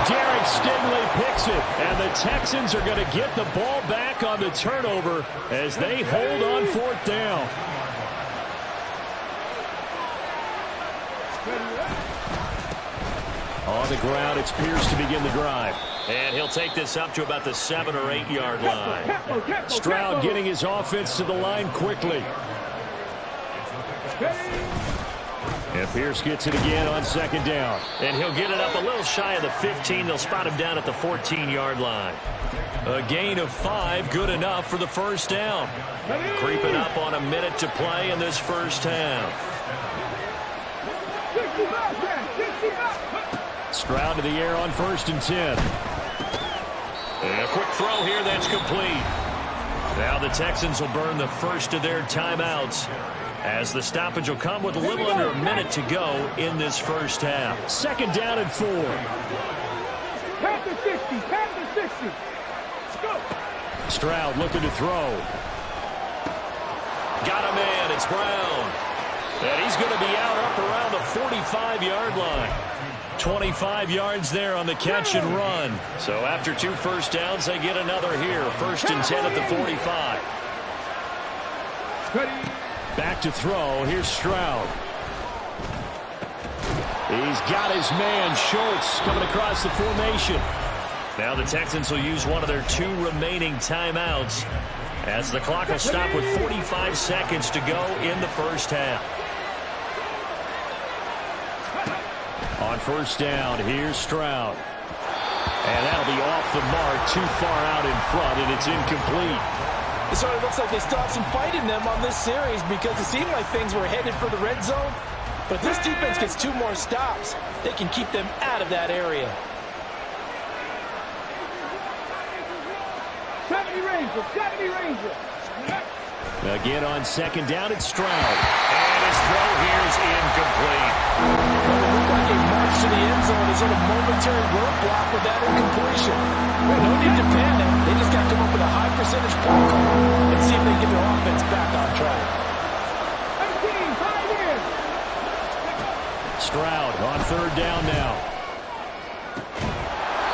Derek Stingley picks it, and the Texans are going to get the ball back on the turnover as they hold on 4th down. On the ground, it's Pierce to begin the drive. And he'll take this up to about the 7 or 8 yard line. Stroud getting his offense to the line quickly. And Pierce gets it again on 2nd down. And he'll get it up a little shy of the 15. They'll spot him down at the 14-yard line. A gain of 5, good enough for the 1st down. Creeping up on a minute to play in this first half. Stroud to the air on 1st and 10. And a quick throw here that's complete. Now the Texans will burn the first of their timeouts, as the stoppage will come with a little under a minute to go in this first half. 2nd down and 4. Pass the 60. Pass the 60. Go. Stroud looking to throw. Got a man. It's Brown. And he's going to be out up around the 45-yard line. 25 yards there on the catch and run. So after 2 first downs, they get another here. 1st and 10 at the 45. Back to throw. Here's Stroud. He's got his man, Schultz, coming across the formation. Now the Texans will use one of their 2 remaining timeouts, as the clock will stop with 45 seconds to go in the first half. On 1st down, here's Stroud. And that'll be off the mark, too far out in front, and it's incomplete. It sort of looks like they still have some fight in them on this series, because it seemed like things were headed for the red zone. But if this defense gets 2 more stops, they can keep them out of that area. 70 Ranger. 70 Ranger. Again on 2nd down, it's Stroud. And his throw here is incomplete. Well, it looked like a march to the end zone is on a momentary roadblock with that incompletion. No need to panic. They just got to come up with a high percentage play call and see if they can get their offense back on track. 18, 5 in. Stroud on 3rd down now.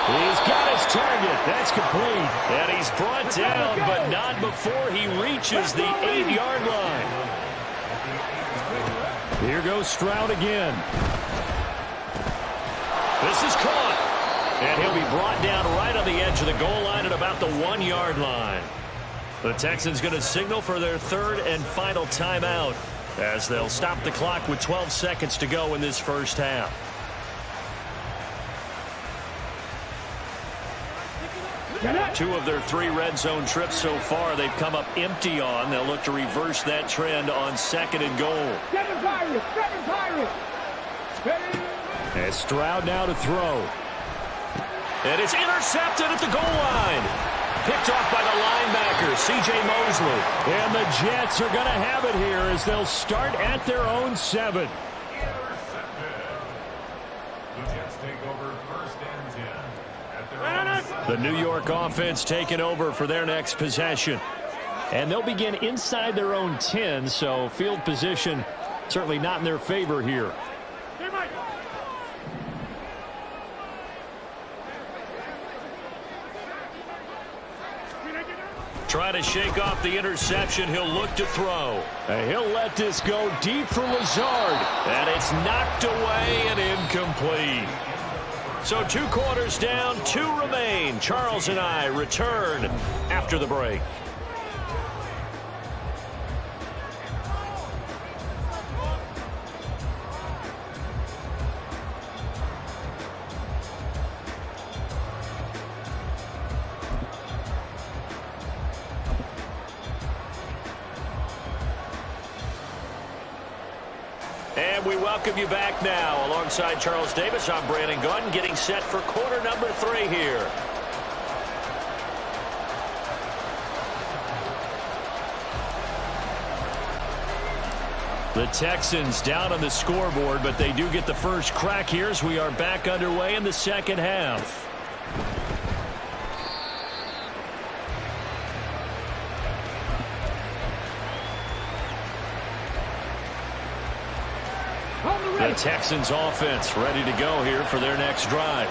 He's got his target. That's complete. And he's brought down, but not before he reaches the 8-yard line. Here goes Stroud again. This is caught. And he'll be brought down right on the edge of the goal line at about the 1-yard line. The Texans going to signal for their 3rd and final timeout, as they'll stop the clock with 12 seconds to go in this first half. Two of their 3 red zone trips so far, they've come up empty on. They'll look to reverse that trend on 2nd and goal. 7 Pirates. 7 Pirates. And Stroud now to throw. And it's intercepted at the goal line. Picked off by the linebacker, C.J. Mosley. And the Jets are going to have it here as they'll start at their own 7. The Jets take over 1st and 10 at their own 7. The New York offense taking over for their next possession. And they'll begin inside their own 10, so field position certainly not in their favor here. Trying to shake off the interception. He'll look to throw. And he'll let this go deep for Lazard. And it's knocked away and incomplete. So 2 quarters down, 2 remain. Charles and I return after the break. And we welcome you back now. Alongside Charles Davis, I'm Brandon Gaudin, getting set for quarter number 3 here. The Texans down on the scoreboard, but they do get the first crack here as we are back underway in the second half. The Texans offense ready to go here for their next drive.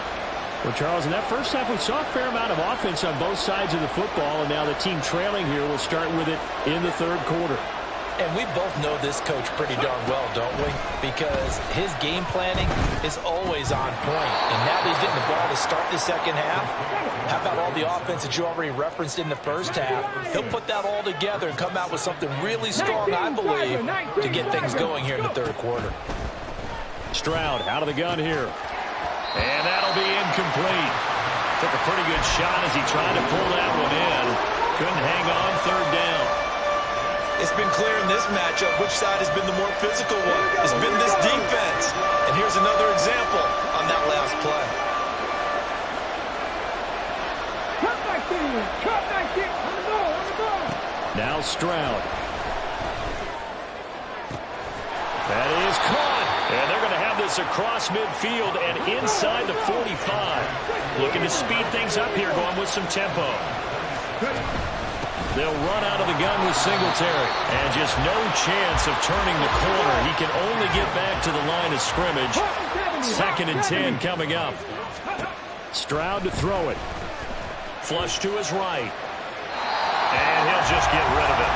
Well, Charles, in that first half, we saw a fair amount of offense on both sides of the football, and now the team trailing here will start with it in the third quarter. And we both know this coach pretty darn well, don't we? Because his game planning is always on point. And now that he's getting the ball to start the second half, how about all the offense that you already referenced in the first half? He'll put that all together and come out with something really strong, I believe, to get things going here in the third quarter. Stroud out of the gun here. And that'll be incomplete. Took a pretty good shot as he tried to pull that one in. Couldn't hang on third down. It's been clear in this matchup which side has been the more physical one. It's been this defense. And here's another example on that last play. Cut back in. Cut back in. On the ball. On the ball. Now Stroud. That is caught. And they're going to have this across midfield and inside the 45. Looking to speed things up here, going with some tempo. They'll run out of the gun with Singletary. And just no chance of turning the corner. He can only get back to the line of scrimmage. 2nd and 10 coming up. Stroud to throw it. Flush to his right. And he'll just get rid of it.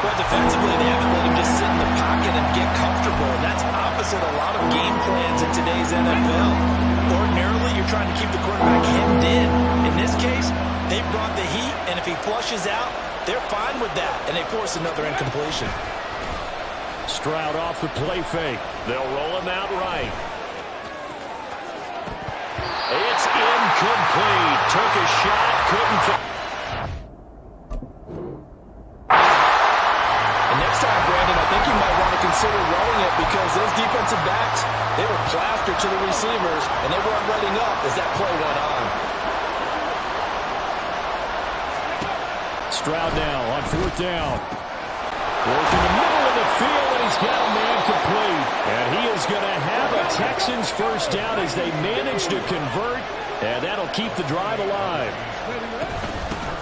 Well, defensively, they haven't let him just sit in the pocket and get comfortable. That's opposite a lot of game plans in today's NFL. Ordinarily, you're trying to keep the quarterback hemmed in. In this case, they brought the heat, and if he flushes out, they're fine with that, and they force another incompletion. Stroud off the play fake. They'll roll him out right. It's incomplete. Took a shot, couldn't. Next time, Brandon, I think you might want to consider running it because those defensive backs, they were plastered to the receivers, and they weren't letting up as that play went on. Stroud now on 4th down. Working the middle of the field, and he's got a man complete. And he is going to have a Texans first down as they manage to convert, and that'll keep the drive alive.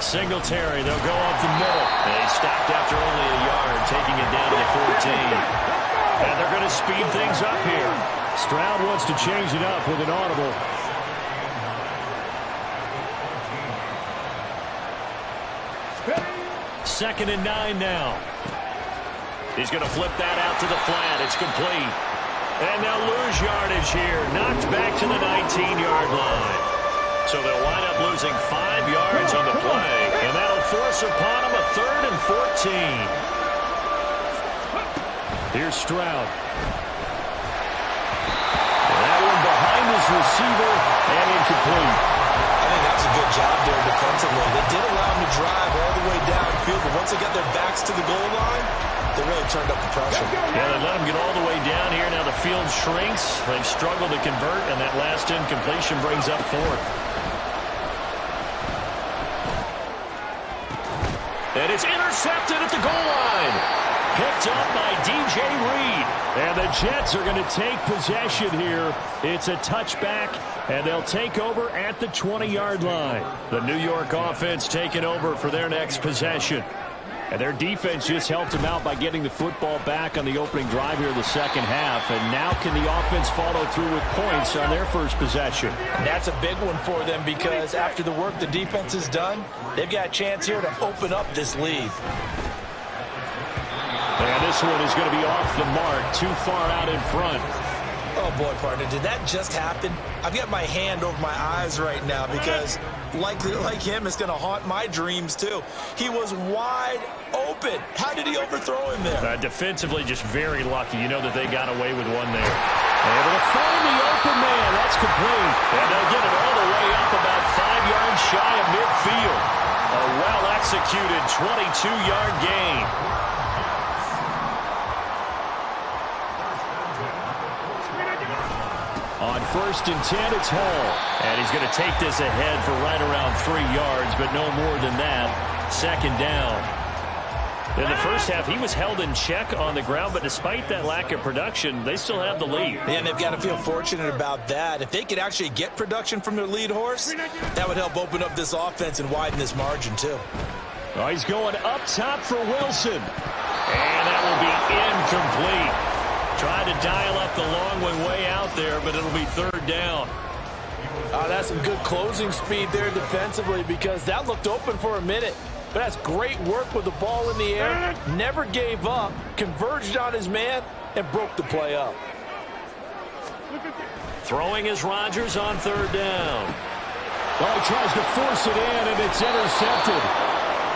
Singletary, they'll go up the middle. And he stopped after only a yard, taking it down to the 14. And they're going to speed things up here. Stroud wants to change it up with an audible. Second and 9 now. He's going to flip that out to the flat. It's complete. And they'll lose yardage here. Knocked back to the 19-yard line. So they'll wind up losing 5 yards on the play, and that'll force upon them a 3rd and 14. Here's Stroud. That one behind his receiver and incomplete. I think that's a good job there defensively. They did allow him to drive all the way downfield, but once they got their backs to the goal line, they really turned up the pressure. Yeah, they let him get all the way down here. Now the field shrinks. They've struggled to convert, and that last incompletion brings up 4th. And it's intercepted at the goal line. Picked up by DJ Reed. And the Jets are going to take possession here. It's a touchback, and they'll take over at the 20-yard line. The New York offense taking over for their next possession. And their defense just helped them out by getting the football back on the opening drive here in the second half. And now can the offense follow through with points on their first possession? And that's a big one for them because after the work the defense has done, they've got a chance here to open up this lead. And this one is going to be off the mark, too far out in front. Oh, boy, partner, did that just happen? I've got my hand over my eyes right now because, like him, it's going to haunt my dreams, too. He was wide open. How did he overthrow him there? Defensively, just very lucky. You know that they got away with one there. Able to find the open man. That's complete. And they'll get it all the way up about 5 yards shy of midfield. A well-executed 22-yard gain. On 1st and 10, it's Hall. And he's going to take this ahead for right around 3 yards, but no more than that. 2nd down. In the first half, he was held in check on the ground, but despite that lack of production, they still have the lead. And they've got to feel fortunate about that. If they could actually get production from their lead horse, that would help open up this offense and widen this margin, too. Oh, he's going up top for Wilson. And that will be incomplete. Tried to dial up the long one way out there, but it'll be 3rd down. That's some good closing speed there defensively because that looked open for a minute. But that's great work with the ball in the air. Never gave up, converged on his man, and broke the play up. Throwing is Rodgers on 3rd down. Well, he tries to force it in, and it's intercepted.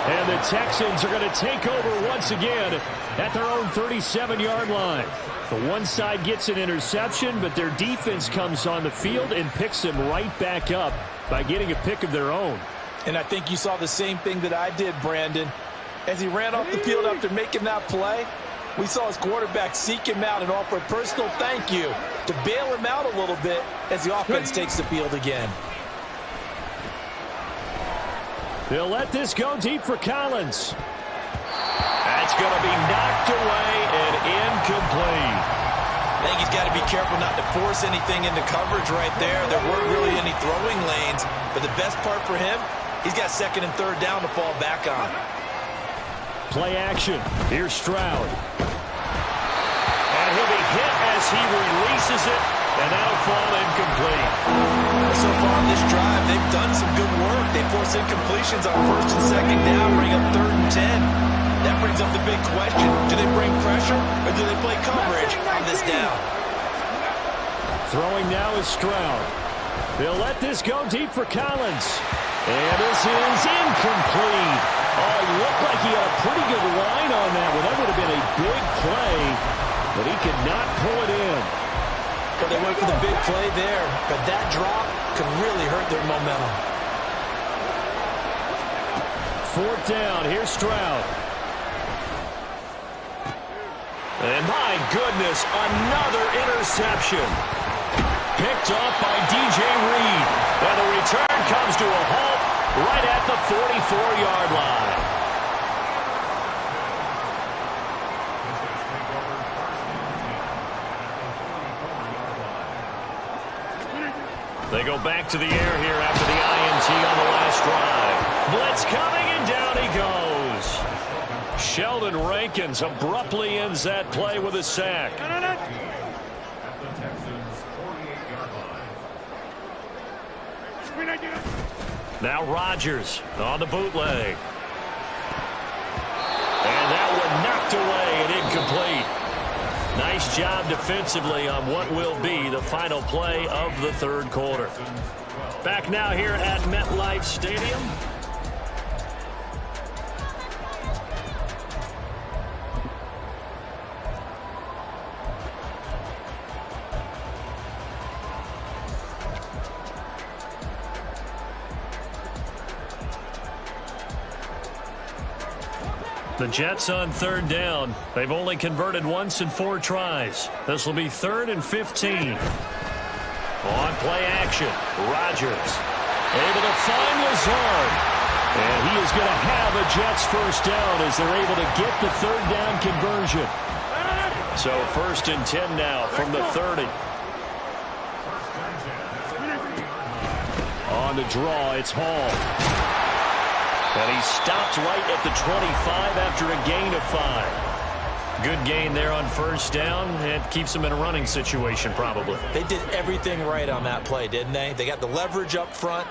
And the Texans are going to take over once again at their own 37-yard line. The one side gets an interception, but their defense comes on the field and picks them right back up by getting a pick of their own. And I think you saw the same thing that I did, Brandon. As he ran off the field after making that play, we saw his quarterback seek him out and offer a personal thank you to bail him out a little bit as the offense takes the field again. They'll let this go deep for Collins. That's going to be knocked away and incomplete. I think he's got to be careful not to force anything into coverage right there. There weren't really any throwing lanes, but the best part for him, he's got 2nd and 3rd down to fall back on. Play action. Here's Stroud. And he'll be hit as he releases it, and that'll fall incomplete. So far on this drive, they've done some good work. They force incompletions on 1st and 2nd down, bring up 3rd and 10. That brings up the big question. Do they bring pressure or do they play coverage on this down? Throwing now is Stroud. They'll let this go deep for Collins. And this is incomplete. Oh, he looked like he had a pretty good line on that one. That would have been a big play, but he could not pull it in. But they went for the big play there, but that drop could really hurt their momentum. 4th down. Here's Stroud. And my goodness, another interception. Picked up by DJ Reed. And the return comes to a halt right at the 44-yard line. They go back to the air here after the INT on the last drive. Blitz coming, and down he goes. Sheldon Rankins abruptly ends that play with a sack. Now Rodgers on the bootleg. And that one knocked away and incomplete. Nice job defensively on what will be the final play of the 3rd quarter. Back now here at MetLife Stadium. The Jets on 3rd down. They've only converted once in 4 tries. This will be 3rd and 15. On play action, Rodgers able to find Lazard. And he is going to have a Jets first down as they're able to get the 3rd down conversion. So 1st and 10 now from the 30. On the draw, it's Hall. And he stopped right at the 25 after a gain of 5. Good gain there on first down. It keeps them in a running situation probably. They did everything right on that play, didn't they? They got the leverage up front,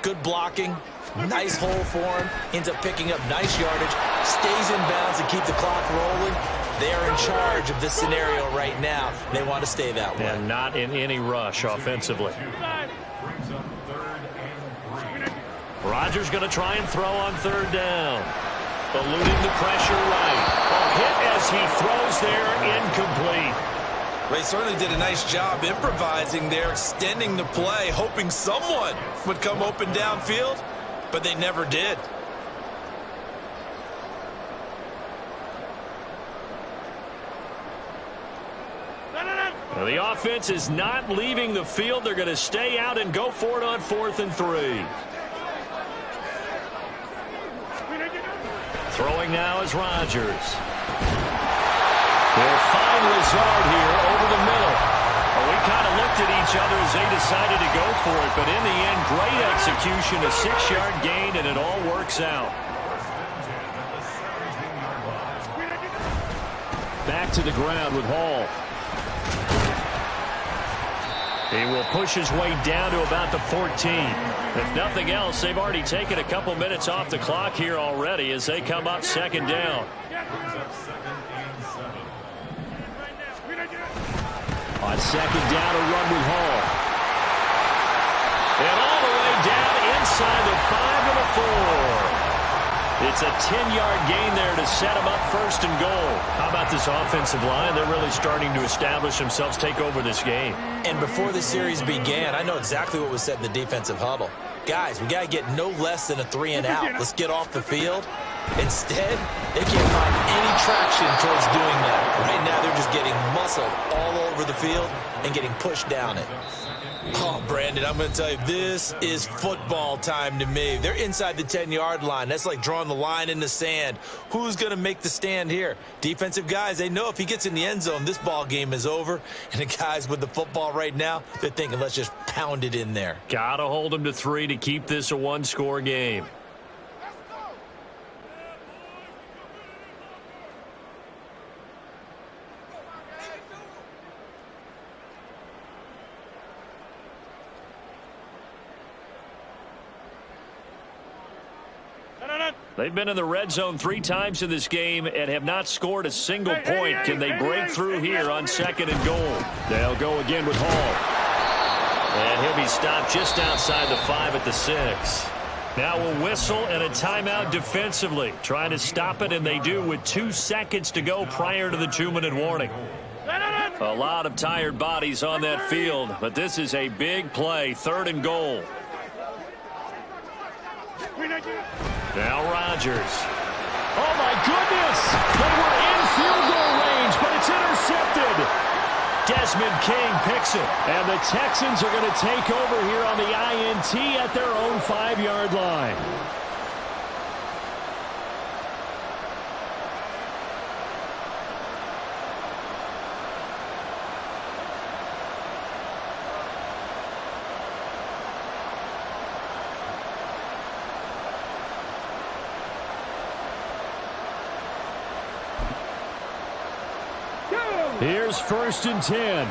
good blocking, nice hole for him, ends up picking up nice yardage, stays in bounds to keep the clock rolling. They are in charge of this scenario right now. They want to stay that way. And not in any rush offensively. Rodgers going to try and throw on third down. Eluding the pressure right. A hit as he throws there, incomplete. They certainly did a nice job improvising there, extending the play, hoping someone would come open downfield, but they never did. Well, the offense is not leaving the field. They're going to stay out and go for it on 4th and 3. Throwing now is Rodgers. They'll find Lazard here over the middle. Well, we kind of looked at each other as they decided to go for it, but in the end, great execution, a 6-yard gain, and it all works out. Back to the ground with Hall. He will push his way down to about the 14. If nothing else, they've already taken a couple minutes off the clock here already as they come up 2nd down. On 2nd down, a run with Hall. And all the way down inside the 5 to the 4. It's a 10-yard gain there to set them up 1st and goal. How about this offensive line? They're really starting to establish themselves, take over this game. And before the series began, I know exactly what was said in the defensive huddle. Guys, we got to get no less than a 3 and out. Let's get off the field. Instead, they can't find any traction towards doing that. Right now, they're just getting muscled all over the field and getting pushed down it. Oh, Brandon, I'm going to tell you, this is football time to me. They're inside the 10-yard line. That's like drawing the line in the sand. Who's going to make the stand here? Defensive guys, they know if he gets in the end zone, this ball game is over. And the guys with the football right now, they're thinking, let's just pound it in there. Got to hold them to 3 to keep this a 1-score game. They've been in the red zone 3 times in this game and have not scored a single point. Can they break through here on 2nd and goal? They'll go again with Hall. And he'll be stopped just outside the 5 at the 6. Now a whistle and a timeout defensively. Trying to stop it, and they do with 2 seconds to go prior to the 2-minute warning. A lot of tired bodies on that field, but this is a big play, 3rd and goal. Now Rodgers. Oh, my goodness! They were in field goal range, but it's intercepted. Desmond King picks it, and the Texans are going to take over here on the INT at their own 5-yard line. Here's 1st and 10.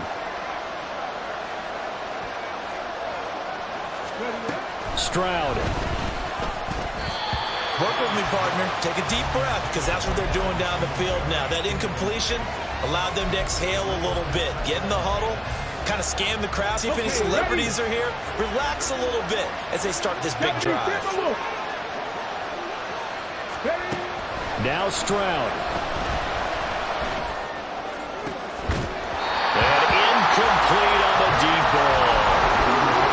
Stroud. Work with me, partner. Take a deep breath, because that's what they're doing down the field now. That incompletion allowed them to exhale a little bit. Get in the huddle, kind of scan the crowd, see if any celebrities are here. Relax a little bit as they start this big drive. Now Stroud. And incomplete on the deep ball.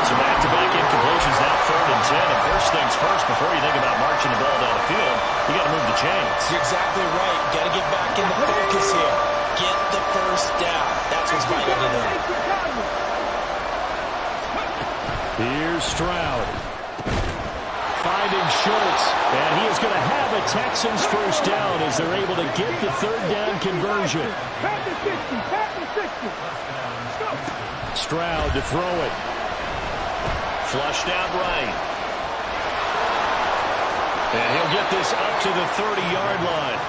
So back-to-back incompletions now 3rd and 10. And first things first, before you think about marching the ball down the field, you got to move the chains. You're exactly right. Got to get back in the focus here. Get the first down. That's what's vital to them. Here's Stroud. Finding Schultz. And he is going to have a Texans first down as they're able to get the 3rd down conversion. Stroud to throw it. Flushed out right. And he'll get this up to the 30-yard line.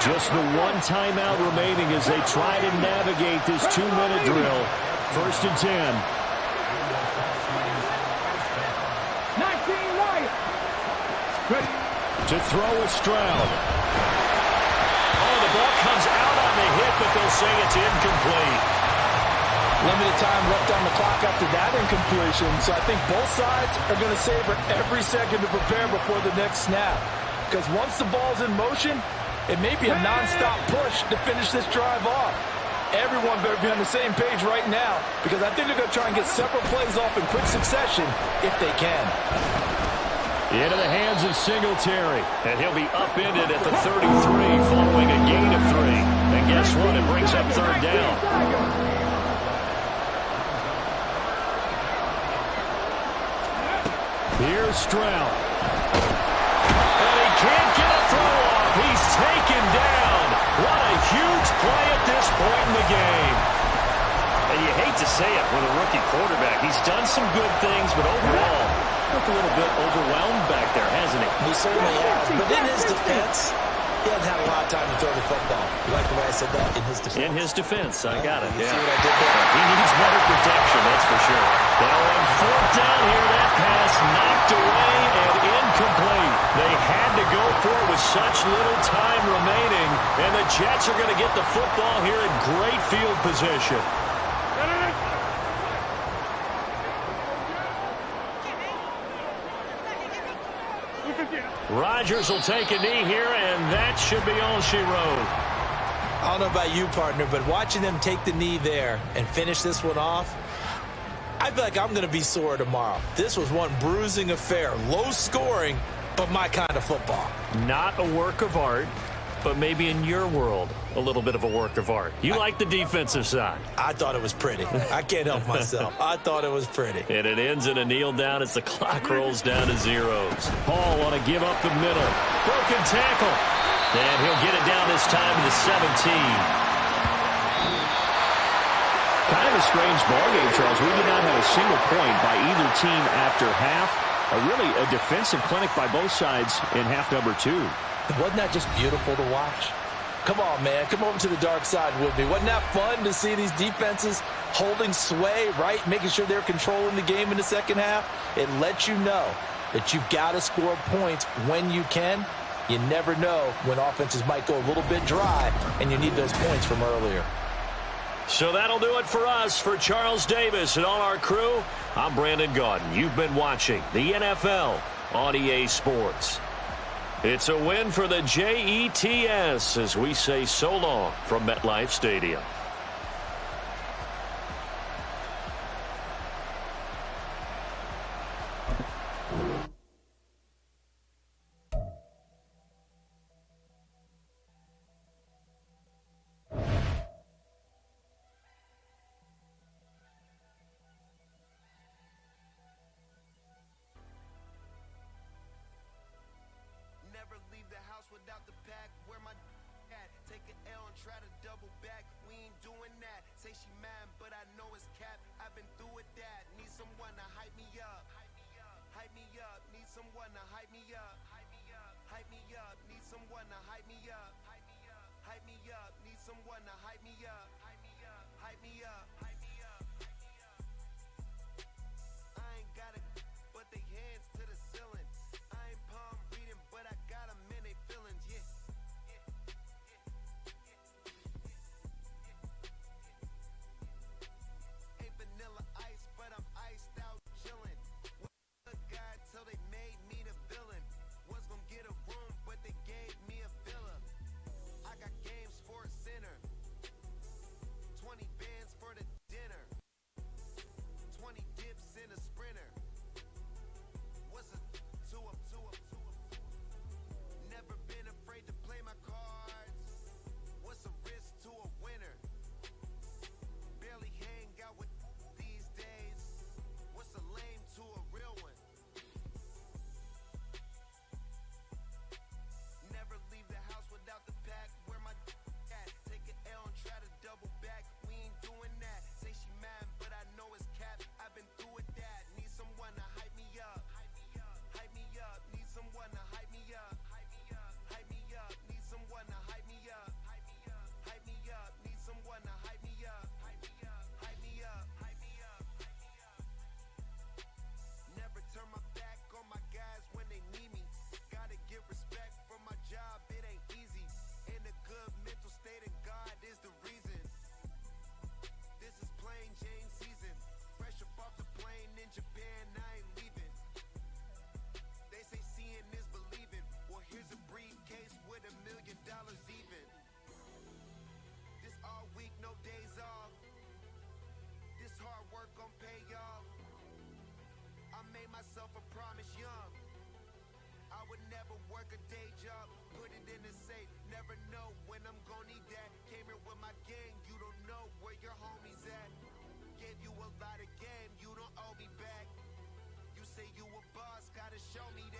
Just the one timeout remaining as they try to navigate this 2-minute drill. 1st and 10. 19 Wyatt. Ready. To throw is Stroud. Oh, the ball comes out on the hit, but they'll say it's incomplete. Limited time left on the clock after that incompletion, so I think both sides are going to savor every second to prepare before the next snap. Because once the ball's in motion, it may be a non-stop push to finish this drive off. Everyone better be on the same page right now, because I think they're going to try and get several plays off in quick succession if they can. Into the hands of Singletary. And he'll be upended at the 33 following a gain of 3. And guess what? It brings up 3rd down. Here's Stroud. And he can't get a throw off. He's taken down. What a huge play at this point in the game. And you hate to say it with a rookie quarterback. He's done some good things, but overall, looked a little bit overwhelmed back there, hasn't he? He certainly has, but in his defense, he hasn't had a lot of time to throw the football. You like the way I said that? In his defense. In his defense, I got it. You Yeah. see what I did there? He needs better protection, that's for sure. Now on 4th down here, that pass knocked away and incomplete. They had to go for it with such little time remaining, and the Jets are going to get the football here in great field position. Rodgers will take a knee here, and that should be all she wrote. I don't know about you, partner, but watching them take the knee there and finish this one off, I feel like I'm going to be sore tomorrow. This was one bruising affair. Low scoring, but my kind of football. Not a work of art, but maybe in your world, a little bit of a work of art. You like the defensive side. I thought it was pretty. I can't help myself. I thought it was pretty. And it ends in a kneel down as the clock rolls down to zeros. Hall want to give up the middle. Broken tackle. And he'll get it down this time to the 17. Kind of a strange ballgame, Charles. We did not have a single point by either team after half. Really a defensive clinic by both sides in half number 2. Wasn't that just beautiful to watch? Come on, man. Come over to the dark side with me. Wasn't that fun to see these defenses holding sway, right? Making sure they're controlling the game in the second half. It lets you know that you've got to score points when you can. You never know when offenses might go a little bit dry, and you need those points from earlier. So that'll do it for us. For Charles Davis and all our crew, I'm Brandon Gaudin. You've been watching the NFL on EA Sports. It's a win for the Jets as we say so long from MetLife Stadium. Never leave the house without the pack. Where my at? Take an L and try to double back. We ain't doing that. Say she mad, but I know it's cap. I've been through with that. Need someone to hype me up. Hype me up. Need someone to hype me up. Hype me up. Hype me up. Need someone to hype me up. Hype me up. Hype me up. Need someone to hype me up. Hype me up. Hype me up. Hype me up. I ain't got it, but they hands to the ceiling. I ain't palm reading, but I got them in they feelings, yeah. Ain't vanilla ice, but I'm iced out chillin'. Was a guy till they made me the villain. Was gonna get a room, but they gave me a villa. I got games for a center. 20 bands for the made myself a promise young. I would never work a day job, put it in the safe, never know when I'm gonna need that. Came here with my gang, you don't know where your homies at. Gave you a lot of game, you don't owe me back. You say you a boss, gotta show me that.